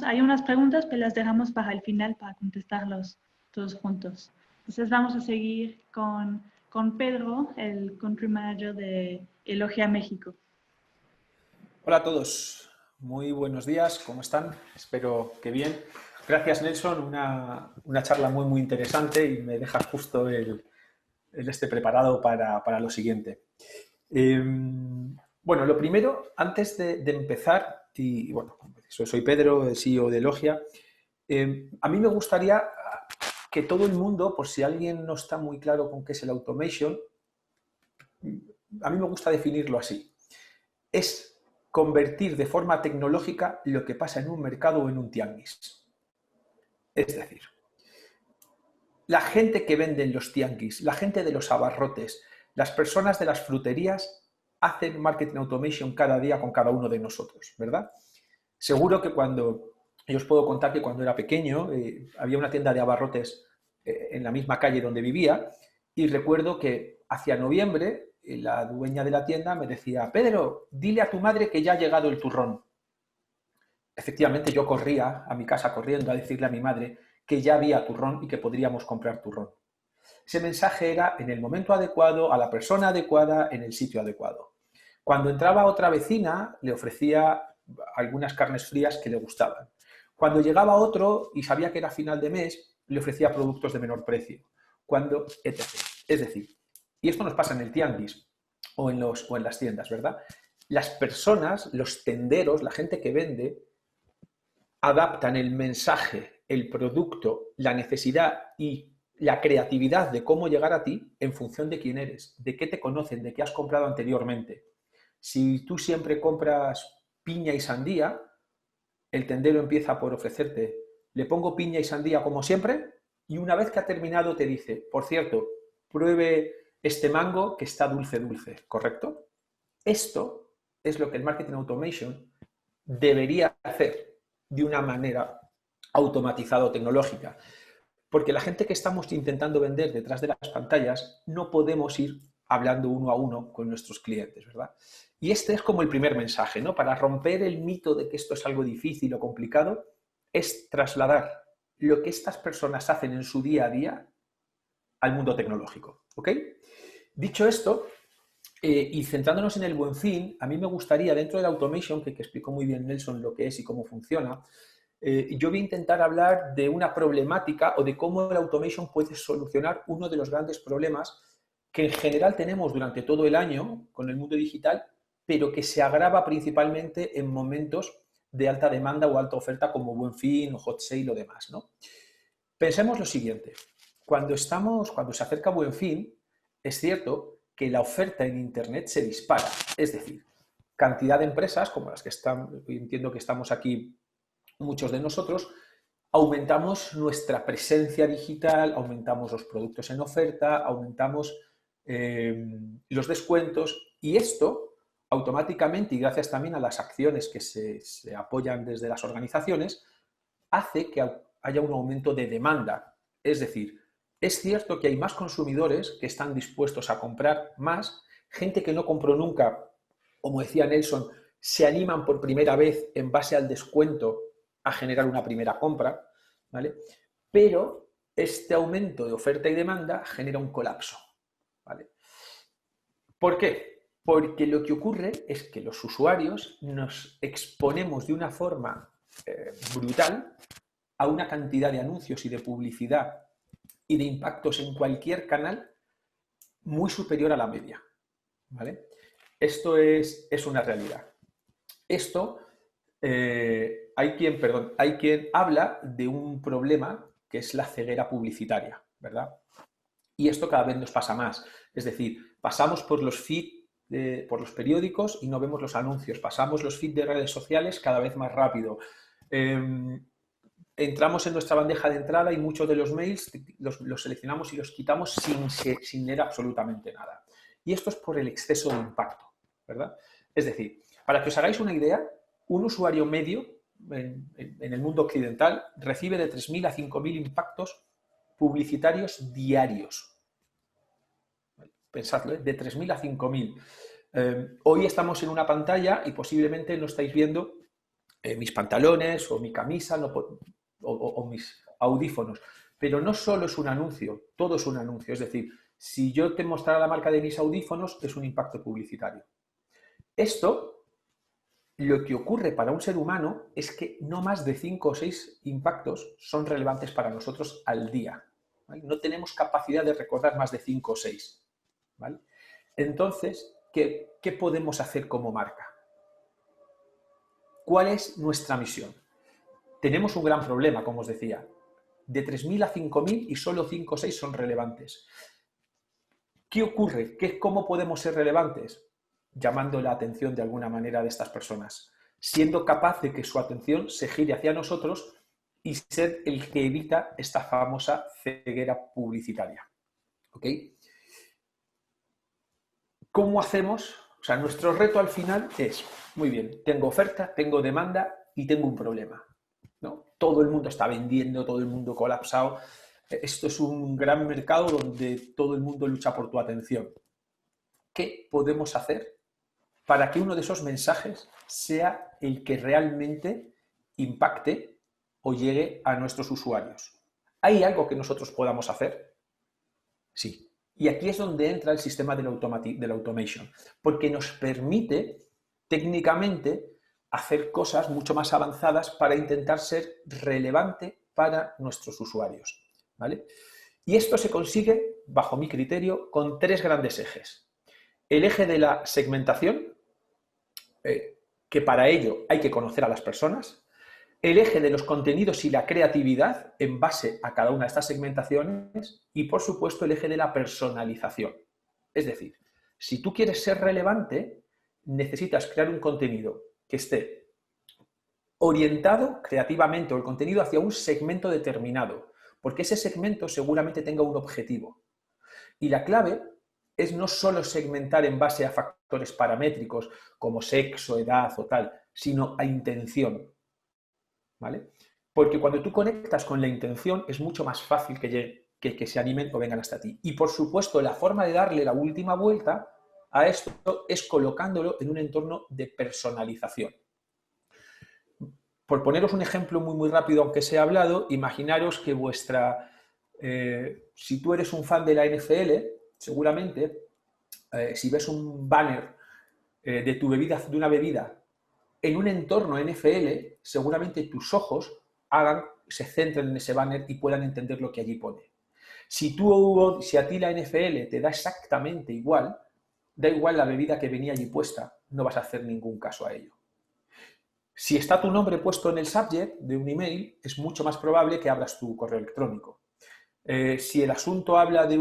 Hay unas preguntas, pero las dejamos para el final para contestarlos todos juntos. Entonces vamos a seguir con Pedro, el Country Manager de Elogia México. Hola a todos, muy buenos días, ¿cómo están? Espero que bien. Gracias, Nelson, una charla muy interesante y me dejas justo el preparado para lo siguiente. Bueno, lo primero, antes de empezar, y bueno, soy Pedro, el CEO de Elogia, a mí me gustaría que todo el mundo, por si alguien no está muy claro con qué es el automation, a mí me gusta definirlo así. Es convertir de forma tecnológica lo que pasa en un mercado o en un tianguis. Es decir, la gente que vende en los tianguis, la gente de los abarrotes, las personas de las fruterías hacen marketing automation cada día con cada uno de nosotros, ¿verdad? Seguro que yo os puedo contar que cuando era pequeño había una tienda de abarrotes en la misma calle donde vivía y recuerdo que hacia noviembre la dueña de la tienda me decía: Pedro, dile a tu madre que ya ha llegado el turrón. Efectivamente, yo corría a mi casa corriendo a decirle a mi madre que ya había turrón y que podríamos comprar turrón. Ese mensaje era en el momento adecuado, a la persona adecuada, en el sitio adecuado. Cuando entraba otra vecina, le ofrecía algunas carnes frías que le gustaban. Cuando llegaba otro y sabía que era final de mes, le ofrecía productos de menor precio. Etc. Es decir, y esto nos pasa en el tianguis o en las tiendas, ¿verdad? Las personas, los tenderos, la gente que vende, adaptan el mensaje, el producto, la necesidad y la creatividad de cómo llegar a ti en función de quién eres, de qué te conocen, de qué has comprado anteriormente. Si tú siempre compras piña y sandía, el tendero empieza por ofrecerte: le pongo piña y sandía como siempre, y una vez que ha terminado te dice: por cierto, pruebe este mango que está dulce, ¿correcto? Esto es lo que el marketing automation debería hacer de una manera automatizada o tecnológica. Porque la gente que estamos intentando vender detrás de las pantallas no podemos ir hablando uno a uno con nuestros clientes, ¿verdad? Y este es como el primer mensaje, ¿no? Para romper el mito de que esto es algo difícil o complicado, es trasladar lo que estas personas hacen en su día a día al mundo tecnológico, ¿ok? Dicho esto, y centrándonos en el Buen Fin, a mí me gustaría, dentro del automation, que explicó muy bien Nelson lo que es y cómo funciona, yo voy a intentar hablar de una problemática o de cómo el automation puede solucionar uno de los grandes problemas que en general tenemos durante todo el año con el mundo digital, pero que se agrava principalmente en momentos de alta demanda o alta oferta como Buen Fin o Hot Sale o demás, ¿no? Pensemos lo siguiente: cuando se acerca Buen Fin, es cierto que la oferta en Internet se dispara, es decir, cantidad de empresas como las que entiendo que estamos aquí muchos de nosotros, aumentamos nuestra presencia digital, aumentamos los productos en oferta, aumentamos los descuentos, y esto automáticamente, y gracias también a las acciones que se apoyan desde las organizaciones, hace que haya un aumento de demanda. Es decir, es cierto que hay más consumidores que están dispuestos a comprar más, gente que no compró nunca, como decía Nelson, se animan por primera vez en base al descuento a generar una primera compra, ¿vale? Pero este aumento de oferta y demanda genera un colapso, ¿vale? ¿Por qué? Porque lo que ocurre es que los usuarios nos exponemos de una forma brutal a una cantidad de anuncios y de publicidad y de impactos en cualquier canal muy superior a la media, ¿vale? Esto es una realidad. Esto, hay quien habla de un problema que es la ceguera publicitaria, ¿verdad? Y esto cada vez nos pasa más. Es decir, pasamos por los feeds, por los periódicos y no vemos los anuncios. Pasamos los feeds de redes sociales cada vez más rápido. Entramos en nuestra bandeja de entrada y muchos de los mails los seleccionamos y los quitamos sin leer absolutamente nada. Y esto es por el exceso de impacto, ¿verdad? Es decir, para que os hagáis una idea, un usuario medio en el mundo occidental recibe de 3.000 a 5.000 impactos publicitarios diarios. Pensadlo, ¿eh? De 3.000 a 5.000. Hoy estamos en una pantalla y posiblemente no estáis viendo mis pantalones o mi camisa o mis audífonos. Pero no solo es un anuncio, todo es un anuncio. Es decir, si yo te mostrara la marca de mis audífonos, es un impacto publicitario. Esto, lo que ocurre para un ser humano es que no más de 5 o 6 impactos son relevantes para nosotros al día, ¿vale? No tenemos capacidad de recordar más de 5 o 6, ¿vale? Entonces, ¿qué podemos hacer como marca? ¿Cuál es nuestra misión? Tenemos un gran problema, como os decía, de 3.000 a 5.000 y solo 5 o 6 son relevantes. ¿Qué ocurre? ¿Cómo podemos ser relevantes? Llamando la atención de alguna manera de estas personas, siendo capaz de que su atención se gire hacia nosotros y ser el que evita esta famosa ceguera publicitaria. ¿Ok? ¿Cómo hacemos? O sea, nuestro reto al final es, muy bien, tengo oferta, tengo demanda y tengo un problema, ¿no? Todo el mundo está vendiendo, todo el mundo colapsado. Esto es un gran mercado donde todo el mundo lucha por tu atención. ¿Qué podemos hacer para que uno de esos mensajes sea el que realmente impacte o llegue a nuestros usuarios? ¿Hay algo que nosotros podamos hacer? Sí. Y aquí es donde entra el sistema del automation, porque nos permite técnicamente hacer cosas mucho más avanzadas para intentar ser relevante para nuestros usuarios, ¿vale? Y esto se consigue, bajo mi criterio, con 3 grandes ejes. El eje de la segmentación, que para ello hay que conocer a las personas. El eje de los contenidos y la creatividad en base a cada una de estas segmentaciones. Y, por supuesto, el eje de la personalización. Es decir, si tú quieres ser relevante, necesitas crear un contenido que esté orientado creativamente o el contenido hacia un segmento determinado, porque ese segmento seguramente tenga un objetivo. Y la clave es no solo segmentar en base a factores paramétricos como sexo, edad o tal, sino a intención, ¿vale? Porque cuando tú conectas con la intención es mucho más fácil que se animen o vengan hasta ti. Y por supuesto, la forma de darle la última vuelta a esto es colocándolo en un entorno de personalización. Por poneros un ejemplo muy rápido, aunque se ha hablado, imaginaros que si tú eres un fan de la NFL, seguramente, si ves un banner de una bebida en un entorno NFL, seguramente tus ojos se centren en ese banner y puedan entender lo que allí pone. Si a ti la NFL te da exactamente igual, da igual la bebida que venía allí puesta, no vas a hacer ningún caso a ello. Si está tu nombre puesto en el subject de un email, es mucho más probable que abras tu correo electrónico. Si el asunto habla de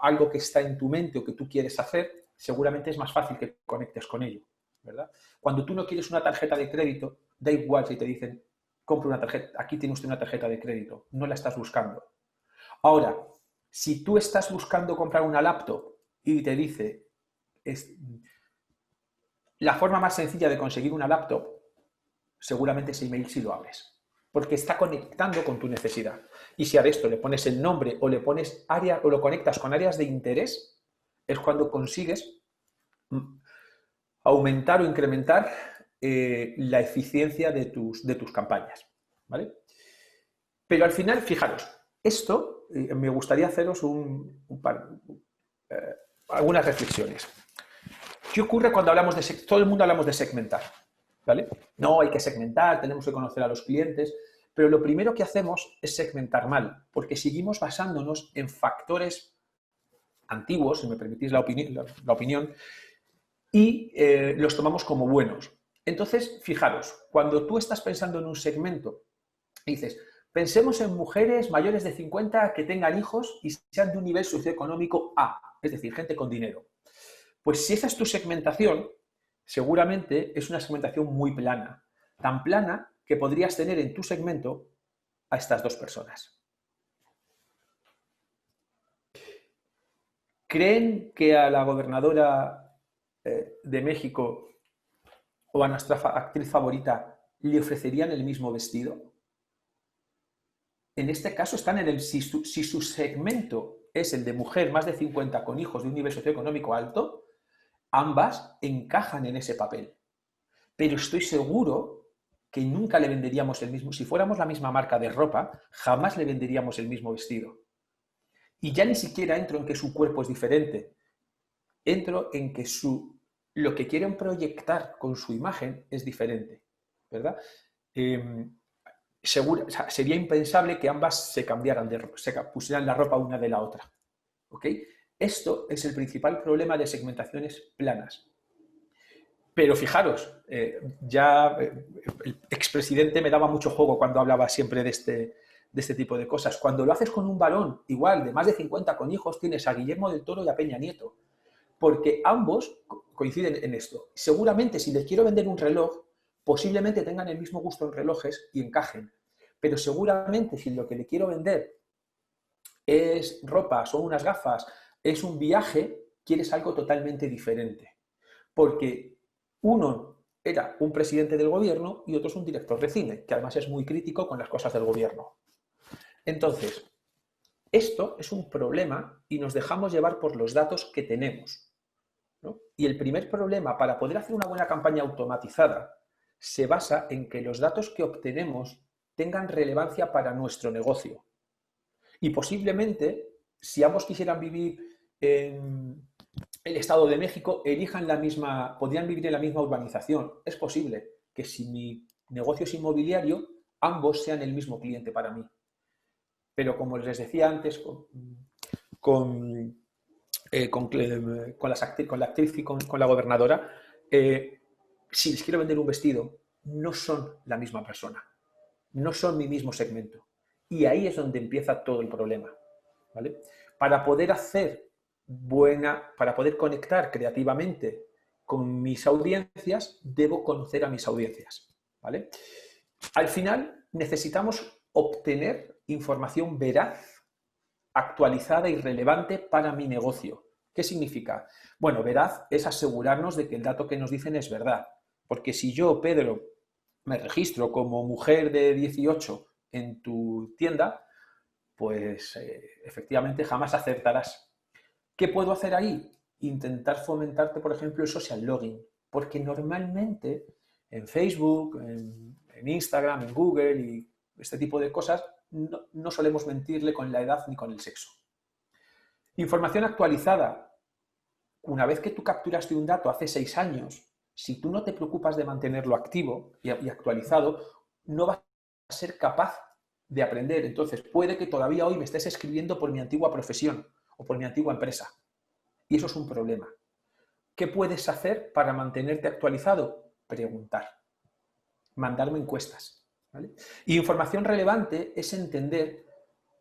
algo que está en tu mente o que tú quieres hacer, seguramente es más fácil que conectes con ello, ¿verdad? Cuando tú no quieres una tarjeta de crédito, da igual si te dicen, compre una tarjeta, aquí tiene usted una tarjeta de crédito, no la estás buscando. Ahora, si tú estás buscando comprar una laptop y te dice, la forma más sencilla de conseguir una laptop, seguramente ese email sí lo abres, porque está conectando con tu necesidad. Y si a esto le pones el nombre o le pones área o lo conectas con áreas de interés, es cuando consigues aumentar o incrementar la eficiencia de tus campañas, ¿vale? Pero al final, fijaros, esto me gustaría haceros algunas reflexiones. ¿Qué ocurre cuando hablamos de todo el mundo hablamos de segmentar? ¿Vale? No, hay que segmentar, tenemos que conocer a los clientes, pero lo primero que hacemos es segmentar mal, porque seguimos basándonos en factores antiguos, si me permitís la opinión, y los tomamos como buenos. Entonces, fijaros, cuando tú estás pensando en un segmento, dices, pensemos en mujeres mayores de 50 que tengan hijos y sean de un nivel socioeconómico A, es decir, gente con dinero. Pues si esa es tu segmentación, seguramente es una segmentación muy plana, tan plana que podrías tener en tu segmento a estas dos personas. ¿Creen que a la gobernadora de México o a nuestra actriz favorita le ofrecerían el mismo vestido? En este caso están en el, si su segmento es el de mujer más de 50 con hijos de un nivel socioeconómico alto, ambas encajan en ese papel. Pero estoy seguro que nunca le venderíamos el mismo, si fuéramos la misma marca de ropa, jamás le venderíamos el mismo vestido. Y ya ni siquiera entro en que su cuerpo es diferente, entro en que lo que quieren proyectar con su imagen es diferente, ¿verdad? Sería impensable que ambas se cambiaran, se pusieran la ropa una de la otra. ¿Ok? Esto es el principal problema de segmentaciones planas. Pero fijaros, el expresidente me daba mucho juego cuando hablaba siempre de este tipo de cosas. Cuando lo haces con un varón igual, de más de 50 con hijos, tienes a Guillermo del Toro y a Peña Nieto. Porque ambos coinciden en esto. Seguramente si les quiero vender un reloj, posiblemente tengan el mismo gusto en relojes y encajen. Pero seguramente si lo que le quiero vender es ropa, son unas gafas, es un viaje, quieres algo totalmente diferente. Porque uno era un presidente del gobierno y otro es un director de cine, que además es muy crítico con las cosas del gobierno. Entonces, esto es un problema y nos dejamos llevar por los datos que tenemos, ¿no? Y el primer problema para poder hacer una buena campaña automatizada se basa en que los datos que obtenemos tengan relevancia para nuestro negocio. Y posiblemente, si ambos quisieran vivir en el Estado de México, podrían vivir en la misma urbanización. Es posible que si mi negocio es inmobiliario, ambos sean el mismo cliente para mí. Pero como les decía antes, con la actriz y con la gobernadora, si les quiero vender un vestido, no son la misma persona, no son mi mismo segmento. Y ahí es donde empieza todo el problema, ¿vale? Para poder conectar creativamente con mis audiencias, debo conocer a mis audiencias, ¿vale? Al final necesitamos obtener información veraz, actualizada y relevante para mi negocio. ¿Qué significa? Bueno, veraz es asegurarnos de que el dato que nos dicen es verdad. Porque si yo, Pedro, me registro como mujer de 18 en tu tienda, pues efectivamente jamás acertarás. ¿Qué puedo hacer ahí? Intentar fomentarte, por ejemplo, el social logging. Porque normalmente en Facebook, en Instagram, en Google y este tipo de cosas, no solemos mentirle con la edad ni con el sexo. Información actualizada. Una vez que tú capturaste un dato hace 6 años, si tú no te preocupas de mantenerlo activo y actualizado, no vas a ser capaz de aprender. Entonces, puede que todavía hoy me estés escribiendo por mi antigua profesión o por mi antigua empresa. Y eso es un problema. ¿Qué puedes hacer para mantenerte actualizado? Preguntar. Mandarme encuestas, ¿vale? Y información relevante es entender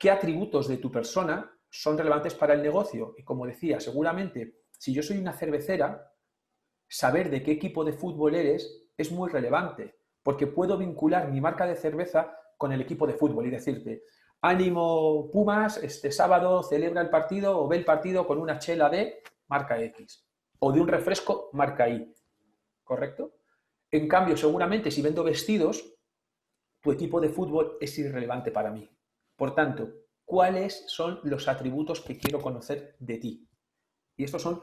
qué atributos de tu persona son relevantes para el negocio. Y como decía, seguramente, si yo soy una cervecera, saber de qué equipo de fútbol eres es muy relevante, porque puedo vincular mi marca de cerveza con el equipo de fútbol y decirte, ánimo Pumas, este sábado celebra el partido o ve el partido con una chela de marca X o de un refresco marca Y, ¿correcto? En cambio, seguramente si vendo vestidos, tu equipo de fútbol es irrelevante para mí. Por tanto, ¿cuáles son los atributos que quiero conocer de ti? Y estas son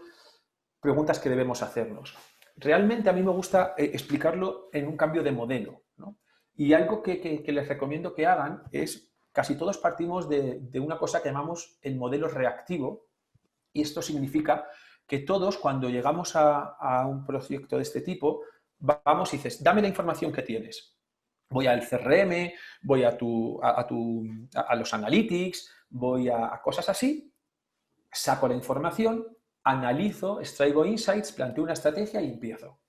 preguntas que debemos hacernos. Realmente a mí me gusta explicarlo en un cambio de modelo, ¿no? Y algo que les recomiendo que hagan es, casi todos partimos de una cosa que llamamos el modelo reactivo, y esto significa que todos cuando llegamos a un proyecto de este tipo, vamos y dices, dame la información que tienes. Voy al CRM, voy a los analytics, voy a cosas así, saco la información, analizo, extraigo insights, planteo una estrategia y empiezo.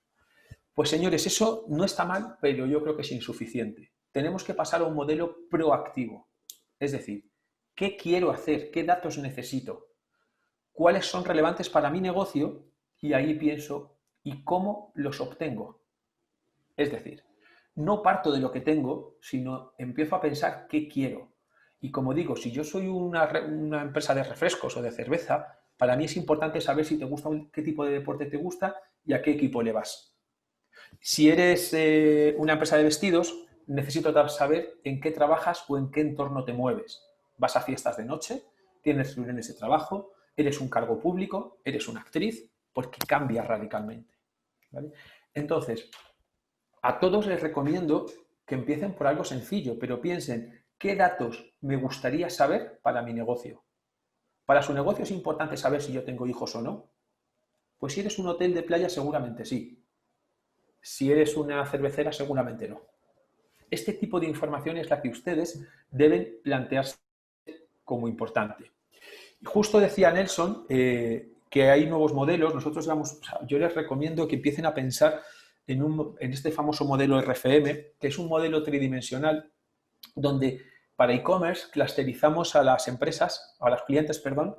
Pues señores, eso no está mal, pero yo creo que es insuficiente. Tenemos que pasar a un modelo proactivo. Es decir, ¿qué quiero hacer? ¿Qué datos necesito? ¿Cuáles son relevantes para mi negocio? Y ahí pienso, ¿y cómo los obtengo? Es decir, no parto de lo que tengo, sino empiezo a pensar qué quiero. Y como digo, si yo soy una empresa de refrescos o de cerveza, para mí es importante saber si te gusta, qué tipo de deporte te gusta y a qué equipo le vas. Si eres una empresa de vestidos, necesito saber en qué trabajas o en qué entorno te mueves. ¿Vas a fiestas de noche? ¿Tienes reuniones de trabajo? ¿Eres un cargo público? ¿Eres una actriz? Porque cambia radicalmente, ¿vale? Entonces, a todos les recomiendo que empiecen por algo sencillo, pero piensen qué datos me gustaría saber para mi negocio. ¿Para su negocio es importante saber si yo tengo hijos o no? Pues si eres un hotel de playa, seguramente sí. Si eres una cervecera, seguramente no. Este tipo de información es la que ustedes deben plantearse como importante. Justo decía Nelson que hay nuevos modelos. Yo les recomiendo que empiecen a pensar en este famoso modelo RFM, que es un modelo tridimensional donde para e-commerce clusterizamos a las empresas, a los clientes, perdón,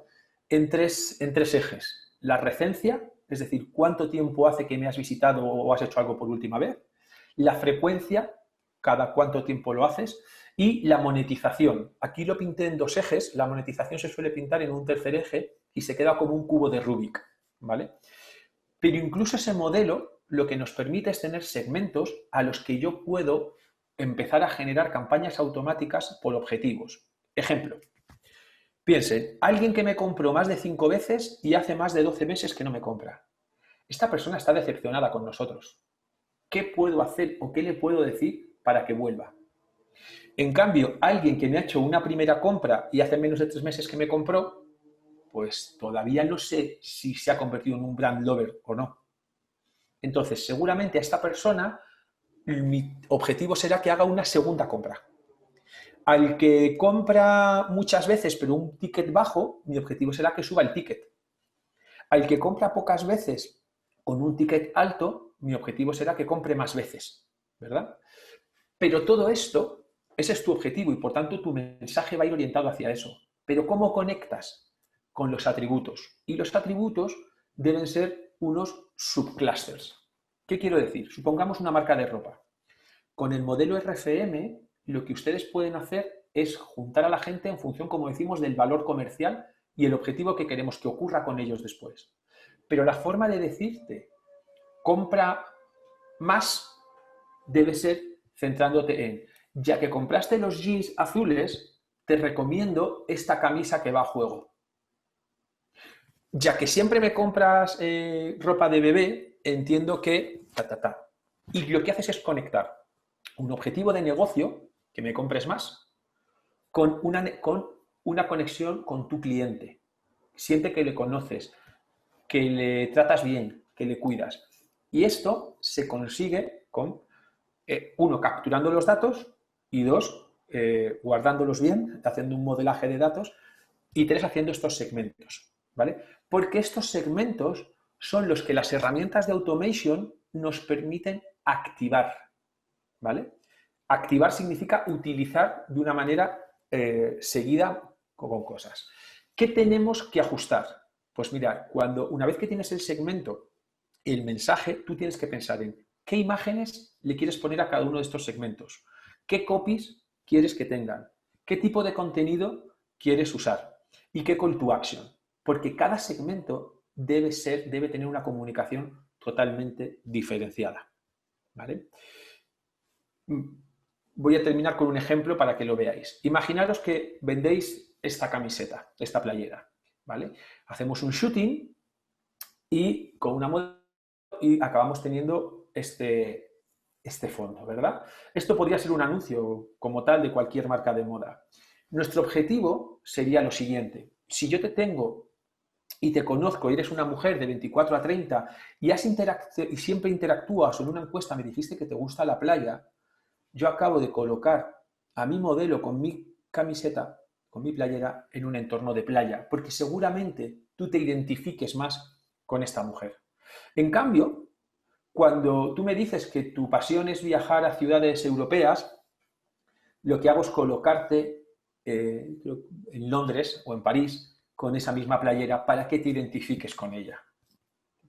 en tres ejes. La recencia, es decir, cuánto tiempo hace que me has visitado o has hecho algo por última vez. La frecuencia, cada cuánto tiempo lo haces. Y la monetización. Aquí lo pinté en dos ejes. La monetización se suele pintar en un tercer eje y se queda como un cubo de Rubik, ¿vale? Pero incluso ese modelo lo que nos permite es tener segmentos a los que yo puedo empezar a generar campañas automáticas por objetivos. Ejemplo, piensen, alguien que me compró más de 5 veces y hace más de 12 meses que no me compra. Esta persona está decepcionada con nosotros. ¿Qué puedo hacer o qué le puedo decir para que vuelva? En cambio, alguien que me ha hecho una primera compra y hace menos de 3 meses que me compró, pues todavía no sé si se ha convertido en un brand lover o no. Entonces, seguramente a esta persona mi objetivo será que haga una segunda compra. Al que compra muchas veces pero un ticket bajo, mi objetivo será que suba el ticket. Al que compra pocas veces con un ticket alto, mi objetivo será que compre más veces, ¿verdad? Pero todo esto, ese es tu objetivo y por tanto tu mensaje va a ir orientado hacia eso. Pero ¿cómo conectas? Con los atributos. Y los atributos deben ser unos subclusters. ¿Qué quiero decir? Supongamos una marca de ropa. Con el modelo RFM, lo que ustedes pueden hacer es juntar a la gente en función, como decimos, del valor comercial y el objetivo que queremos que ocurra con ellos después. Pero la forma de decirte compra más debe ser centrándote en, ya que compraste los jeans azules, te recomiendo esta camisa que va a juego. Ya que siempre me compras ropa de bebé, entiendo que Y lo que haces es conectar un objetivo de negocio, que me compres más, con una conexión con tu cliente. Siente que le conoces, que le tratas bien, que le cuidas. Y esto se consigue con, uno, capturando los datos y dos, guardándolos bien, haciendo un modelaje de datos y tres, haciendo estos segmentos, ¿vale? Porque estos segmentos son los que las herramientas de automation nos permiten activar, ¿vale? Activar significa utilizar de una manera seguida con cosas. ¿Qué tenemos que ajustar? Pues mira, una vez que tienes el segmento, el mensaje, tú tienes que pensar en qué imágenes le quieres poner a cada uno de estos segmentos, qué copies quieres que tengan, qué tipo de contenido quieres usar y qué call to action. Porque cada segmento debe tener una comunicación totalmente diferenciada, ¿vale? Voy a terminar con un ejemplo para que lo veáis. Imaginaros que vendéis esta camiseta, esta playera, ¿vale? Hacemos un shooting y con una modelo y acabamos teniendo este fondo, ¿verdad? Esto podría ser un anuncio como tal de cualquier marca de moda. Nuestro objetivo sería lo siguiente. Si yo te tengo y te conozco y eres una mujer de 24 a 30 y siempre interactúas, o en una encuesta me dijiste que te gusta la playa, yo acabo de colocar a mi modelo con mi camiseta, con mi playera, en un entorno de playa, porque seguramente tú te identifiques más con esta mujer. En cambio, cuando tú me dices que tu pasión es viajar a ciudades europeas, lo que hago es colocarte en Londres o en París con esa misma playera para que te identifiques con ella.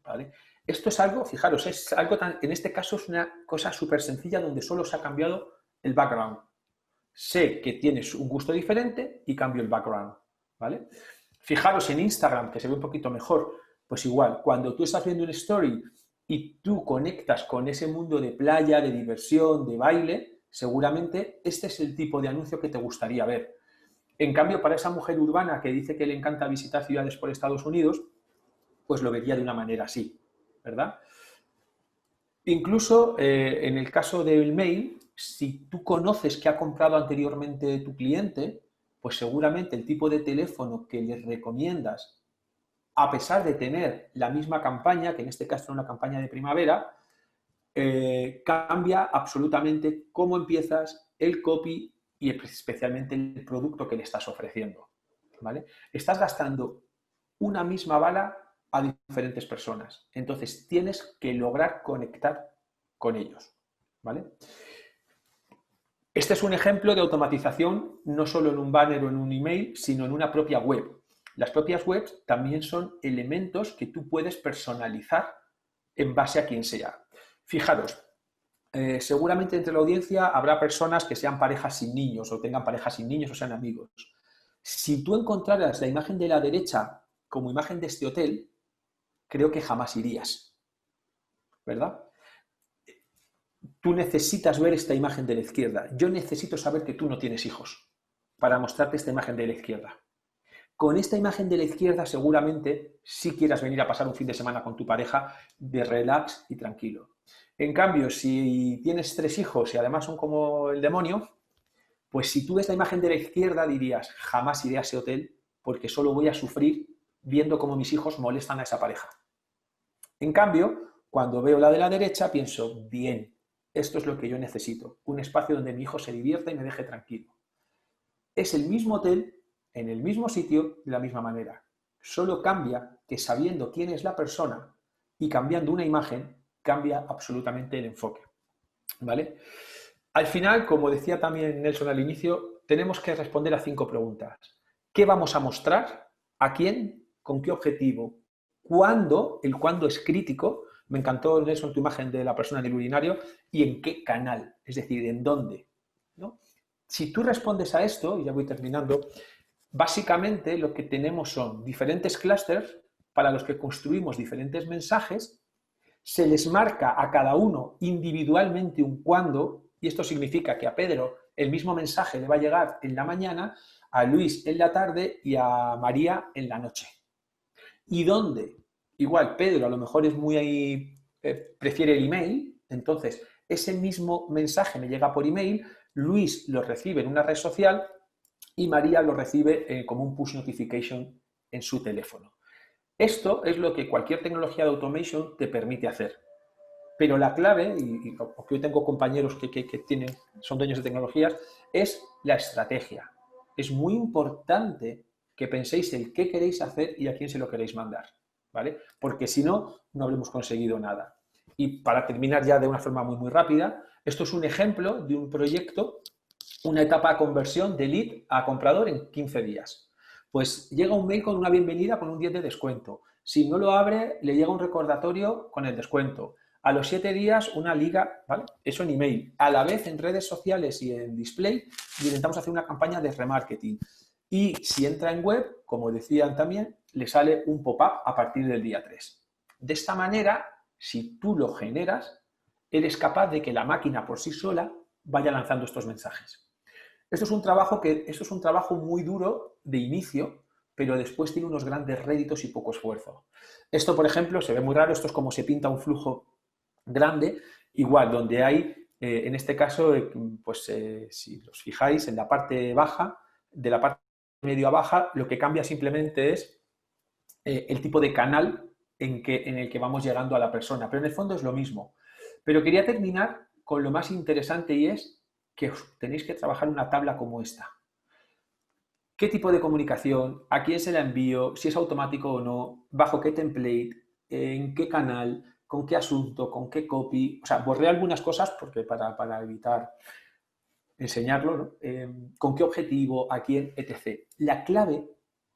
¿Vale? Esto es algo, fijaros, es algo en este caso es una cosa súper sencilla donde solo se ha cambiado el background. Sé que tienes un gusto diferente y cambio el background. ¿Vale? Fijaros en Instagram, que se ve un poquito mejor, pues igual, cuando tú estás viendo un story y tú conectas con ese mundo de playa, de diversión, de baile, seguramente este es el tipo de anuncio que te gustaría ver. En cambio, para esa mujer urbana que dice que le encanta visitar ciudades por Estados Unidos, pues lo vería de una manera así, ¿verdad? Incluso en el caso del mail, si tú conoces que ha comprado anteriormente tu cliente, pues seguramente el tipo de teléfono que le recomiendas, a pesar de tener la misma campaña, que en este caso es una campaña de primavera, cambia absolutamente cómo empiezas, el copy y especialmente el producto que le estás ofreciendo. ¿Vale? Estás gastando una misma bala a diferentes personas. Entonces tienes que lograr conectar con ellos. ¿Vale? Este es un ejemplo de automatización no solo en un banner o en un email, sino en una propia web. Las propias webs también son elementos que tú puedes personalizar en base a quien sea. Fijaros, seguramente entre la audiencia habrá personas que sean parejas sin niños o tengan parejas sin niños o sean amigos. Si tú encontraras la imagen de la derecha como imagen de este hotel, creo que jamás irías, ¿verdad? Tú necesitas ver esta imagen de la izquierda. Yo necesito saber que tú no tienes hijos para mostrarte esta imagen de la izquierda. Con esta imagen de la izquierda seguramente sí quieras venir a pasar un fin de semana con tu pareja de relax y tranquilo. En cambio, si tienes 3 hijos y además son como el demonio, pues si tú ves la imagen de la izquierda dirías, jamás iré a ese hotel porque solo voy a sufrir viendo cómo mis hijos molestan a esa pareja. En cambio, cuando veo la de la derecha pienso, bien, esto es lo que yo necesito, un espacio donde mi hijo se divierta y me deje tranquilo. Es el mismo hotel, en el mismo sitio, de la misma manera. Solo cambia que sabiendo quién es la persona y cambiando una imagen, cambia absolutamente el enfoque. ¿Vale? Al final, como decía también Nelson al inicio, tenemos que responder a 5 preguntas. ¿Qué vamos a mostrar? ¿A quién? ¿Con qué objetivo? ¿Cuándo? El cuándo es crítico. Me encantó, Nelson, tu imagen de la persona en el urinario. ¿Y en qué canal? Es decir, ¿en dónde? ¿No? Si tú respondes a esto, y ya voy terminando, básicamente lo que tenemos son diferentes clústeres para los que construimos diferentes mensajes, se les marca a cada uno individualmente un cuándo, y esto significa que a Pedro el mismo mensaje le va a llegar en la mañana, a Luis en la tarde y a María en la noche. ¿Y dónde? Igual, Pedro a lo mejor es muy prefiere el email, entonces ese mismo mensaje me llega por email, Luis lo recibe en una red social y María lo recibe como un push notification en su teléfono. Esto es lo que cualquier tecnología de automation te permite hacer. Pero la clave, y porque yo tengo compañeros que son dueños de tecnologías, es la estrategia. Es muy importante que penséis el qué queréis hacer y a quién se lo queréis mandar, ¿vale? Porque si no, no habremos conseguido nada. Y para terminar ya de una forma muy rápida, esto es un ejemplo de un proyecto, una etapa de conversión de lead a comprador en 15 días. Pues llega un mail con una bienvenida con un 10 de descuento. Si no lo abre, le llega un recordatorio con el descuento. A los 7 días, una liga, ¿vale? Eso en email. A la vez, en redes sociales y en display, intentamos hacer una campaña de remarketing. Y si entra en web, como decían también, le sale un pop-up a partir del día 3. De esta manera, si tú lo generas, eres capaz de que la máquina por sí sola vaya lanzando estos mensajes. Esto es un trabajo muy duro de inicio, pero después tiene unos grandes réditos y poco esfuerzo. Esto, por ejemplo, se ve muy raro, esto es como se pinta un flujo grande, igual donde hay, en este caso, si os fijáis, en la parte baja, de la parte medio a baja, lo que cambia simplemente es el tipo de canal en el que vamos llegando a la persona, pero en el fondo es lo mismo. Pero quería terminar con lo más interesante y es que tenéis que trabajar una tabla como esta. ¿Qué tipo de comunicación? ¿A quién se la envío? ¿Si es automático o no? ¿Bajo qué template? ¿En qué canal? ¿Con qué asunto? ¿Con qué copy? O sea, borré algunas cosas porque para evitar enseñarlo, ¿no? ¿Con qué objetivo? ¿A quién? Etc. La clave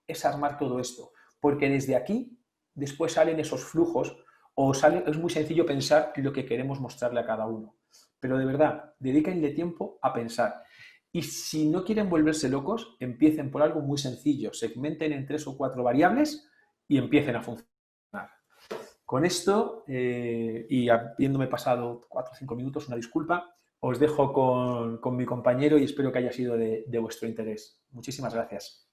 es armar todo esto, porque desde aquí después salen esos flujos o es muy sencillo pensar lo que queremos mostrarle a cada uno. Pero de verdad, dedíquenle tiempo a pensar. Y si no quieren volverse locos, empiecen por algo muy sencillo. Segmenten en 3 o 4 variables y empiecen a funcionar. Con esto, y habiéndome pasado 4 o 5 minutos, una disculpa, os dejo con mi compañero y espero que haya sido de vuestro interés. Muchísimas gracias.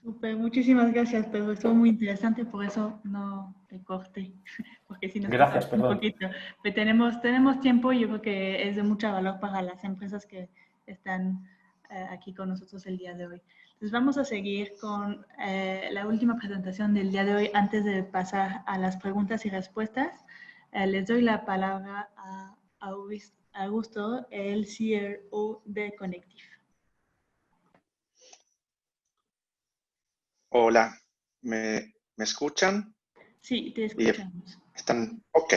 Súper, muchísimas gracias, pero estuvo muy interesante, por eso no te corté, porque si nos Gracias, pasamos un perdón. poquito. Pero tenemos tiempo y yo creo que es de mucho valor para las empresas que están aquí con nosotros el día de hoy. Entonces vamos a seguir con la última presentación del día de hoy. Antes de pasar a las preguntas y respuestas, les doy la palabra a Augusto, el CRO de Connective. Hola, ¿me escuchan? Sí, te Y escuchamos. están, ok.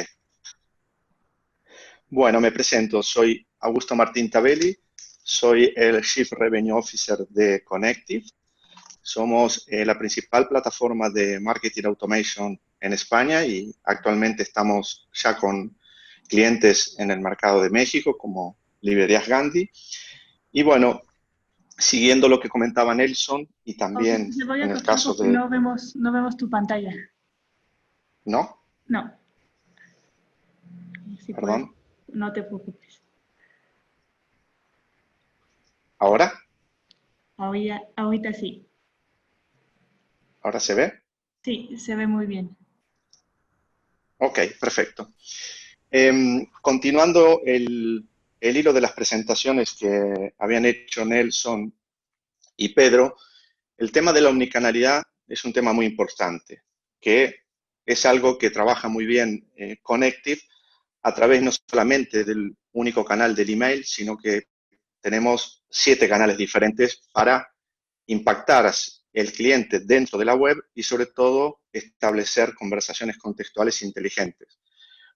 Bueno, me presento, soy Augusto Martín Tabelli, soy el Chief Revenue Officer de Connective. Somos la principal plataforma de marketing automation en España y actualmente estamos ya con clientes en el mercado de México como Librerías Gandhi. Y bueno, siguiendo lo que comentaba Nelson y también Te voy a en el cortar caso porque de, no vemos tu pantalla. ¿no? No, si puedes, Perdón, no te preocupes. ¿ahora? Ahorita sí. ¿Ahora se ve? Sí, se ve muy bien. Ok, perfecto. Continuando el hilo de las presentaciones que habían hecho Nelson y Pedro, el tema de la omnicanalidad es un tema muy importante, que es algo que trabaja muy bien Connective a través no solamente del único canal del email, sino que tenemos 7 canales diferentes para impactar el cliente dentro de la web y sobre todo establecer conversaciones contextuales inteligentes.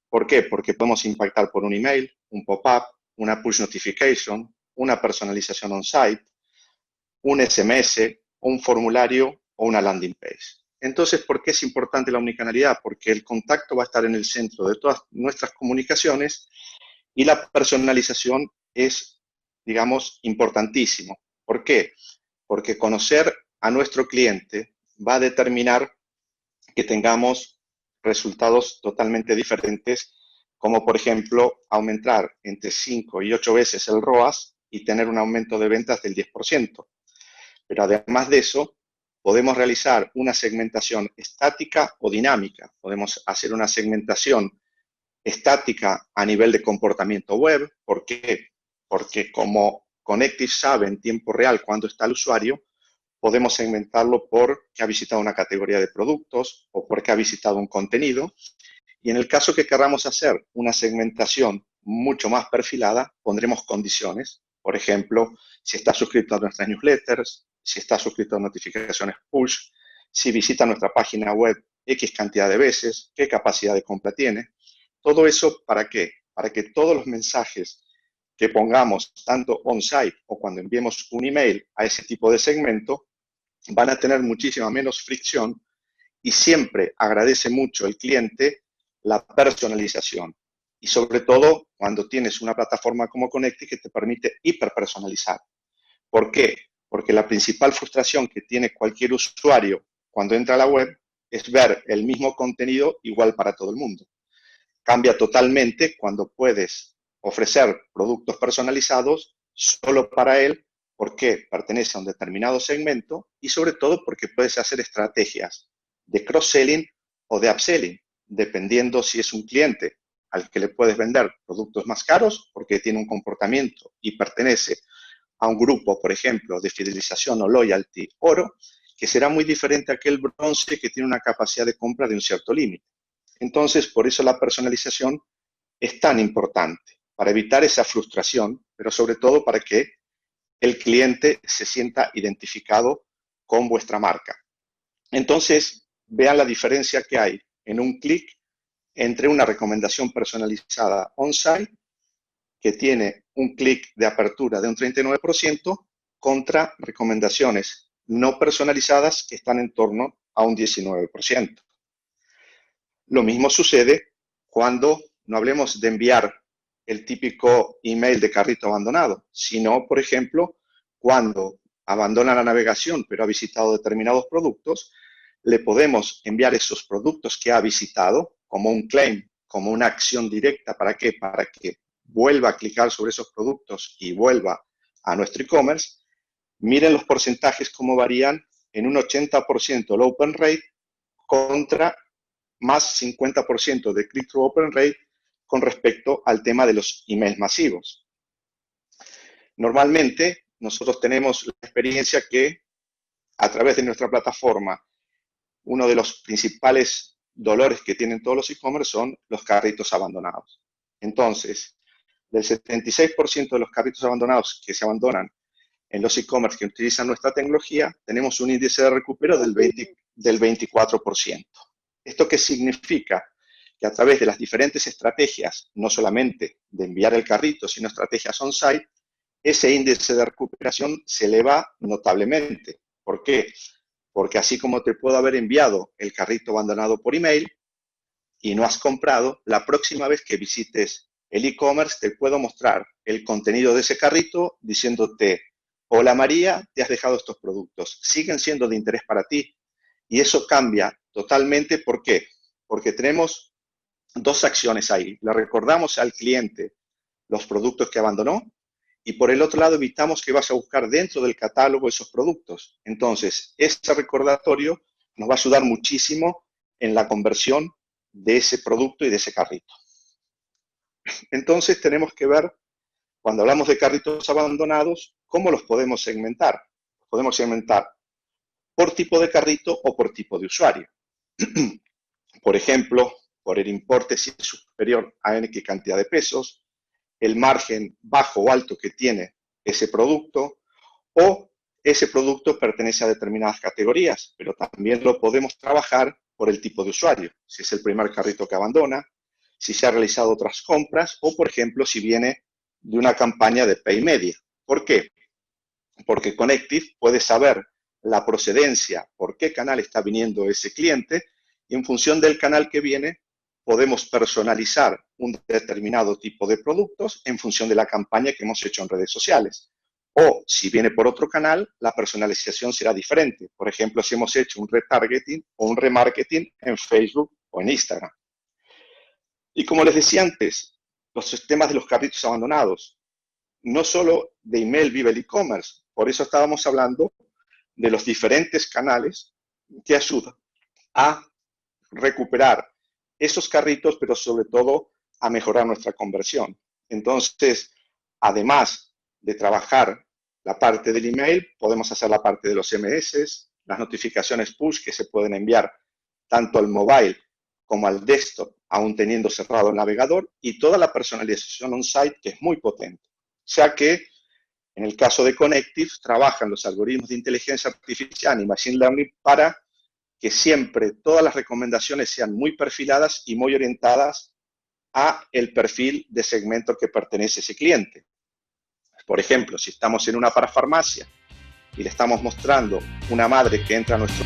¿Por qué? Porque podemos impactar por un email, un pop-up, una push notification, una personalización on-site, un SMS, un formulario o una landing page. Entonces, ¿por qué es importante la omnicanalidad? Porque el contacto va a estar en el centro de todas nuestras comunicaciones y la personalización es, digamos, importantísimo. ¿Por qué? Porque conocer a nuestro cliente va a determinar que tengamos resultados totalmente diferentes, como por ejemplo aumentar entre 5 y 8 veces el ROAS y tener un aumento de ventas del 10%. Pero además de eso, podemos realizar una segmentación estática o dinámica. Podemos hacer una segmentación estática a nivel de comportamiento web. ¿Por qué? Porque como Connective sabe en tiempo real cuándo está el usuario, podemos segmentarlo por que ha visitado una categoría de productos o porque ha visitado un contenido. Y en el caso que queramos hacer una segmentación mucho más perfilada, pondremos condiciones. Por ejemplo, si está suscrito a nuestras newsletters, si está suscrito a notificaciones push, si visita nuestra página web X cantidad de veces, qué capacidad de compra tiene. Todo eso, ¿para qué? Para que todos los mensajes que pongamos, tanto on-site o cuando enviemos un email a ese tipo de segmento, van a tener muchísima menos fricción y siempre agradece mucho el cliente la personalización. Y sobre todo cuando tienes una plataforma como Connective que te permite hiperpersonalizar. ¿Por qué? Porque la principal frustración que tiene cualquier usuario cuando entra a la web es ver el mismo contenido igual para todo el mundo. Cambia totalmente cuando puedes ofrecer productos personalizados solo para él porque pertenece a un determinado segmento y sobre todo porque puedes hacer estrategias de cross-selling o de upselling, dependiendo si es un cliente al que le puedes vender productos más caros porque tiene un comportamiento y pertenece a un grupo, por ejemplo, de fidelización o loyalty oro, que será muy diferente a aquel bronce que tiene una capacidad de compra de un cierto límite. Entonces, por eso la personalización es tan importante, para evitar esa frustración, pero sobre todo para que el cliente se sienta identificado con vuestra marca. Entonces, vean la diferencia que hay en un clic entre una recomendación personalizada on-site, que tiene un clic de apertura de un 39%, contra recomendaciones no personalizadas que están en torno a un 19%. Lo mismo sucede cuando no hablemos de enviar el típico email de carrito abandonado, sino, por ejemplo, cuando abandona la navegación pero ha visitado determinados productos, le podemos enviar esos productos que ha visitado como un claim, como una acción directa. ¿Para qué? Para que vuelva a clicar sobre esos productos y vuelva a nuestro e-commerce. Miren los porcentajes cómo varían en un 80% el open rate contra más 50% de click-through open rate con respecto al tema de los emails masivos. Normalmente, nosotros tenemos la experiencia que a través de nuestra plataforma, uno de los principales dolores que tienen todos los e-commerce son los carritos abandonados. Entonces, del 76% de los carritos abandonados que se abandonan en los e-commerce que utilizan nuestra tecnología, tenemos un índice de recupero del 24%. ¿Esto qué significa? Que a través de las diferentes estrategias, no solamente de enviar el carrito, sino estrategias on-site, ese índice de recuperación se eleva notablemente. ¿Por qué? Porque así como te puedo haber enviado el carrito abandonado por email y no has comprado, la próxima vez que visites el e-commerce te puedo mostrar el contenido de ese carrito diciéndote: hola María, te has dejado estos productos, siguen siendo de interés para ti. Y eso cambia totalmente. ¿Por qué? Porque tenemos dos acciones ahí. Le recordamos al cliente los productos que abandonó y por el otro lado evitamos que vaya a buscar dentro del catálogo esos productos. Entonces, ese recordatorio nos va a ayudar muchísimo en la conversión de ese producto y de ese carrito. Entonces, tenemos que ver, cuando hablamos de carritos abandonados, cómo los podemos segmentar. Los podemos segmentar por tipo de carrito o por tipo de usuario. Por ejemplo, por el importe si es superior a N cantidad de pesos, el margen bajo o alto que tiene ese producto, o ese producto pertenece a determinadas categorías, pero también lo podemos trabajar por el tipo de usuario, si es el primer carrito que abandona, si se ha realizado otras compras o, por ejemplo, si viene de una campaña de Pay Media. ¿Por qué? Porque Connective puede saber la procedencia, por qué canal está viniendo ese cliente, y en función del canal que viene, podemos personalizar un determinado tipo de productos en función de la campaña que hemos hecho en redes sociales. O si viene por otro canal, la personalización será diferente. Por ejemplo, si hemos hecho un retargeting o un remarketing en Facebook o en Instagram. Y como les decía antes, los sistemas de los carritos abandonados, no solo de email vive el e-commerce, por eso estábamos hablando de los diferentes canales que ayudan a recuperar esos carritos, pero sobre todo a mejorar nuestra conversión. Entonces, además de trabajar la parte del email, podemos hacer la parte de los SMS, las notificaciones push que se pueden enviar tanto al mobile como al desktop, aún teniendo cerrado el navegador, y toda la personalización on-site, que es muy potente. O sea que, en el caso de Connective, trabajan los algoritmos de inteligencia artificial y machine learning para que siempre todas las recomendaciones sean muy perfiladas y muy orientadas a el perfil de segmento que pertenece a ese cliente. Por ejemplo, si estamos en una parafarmacia y le estamos mostrando una madre que entra a nuestro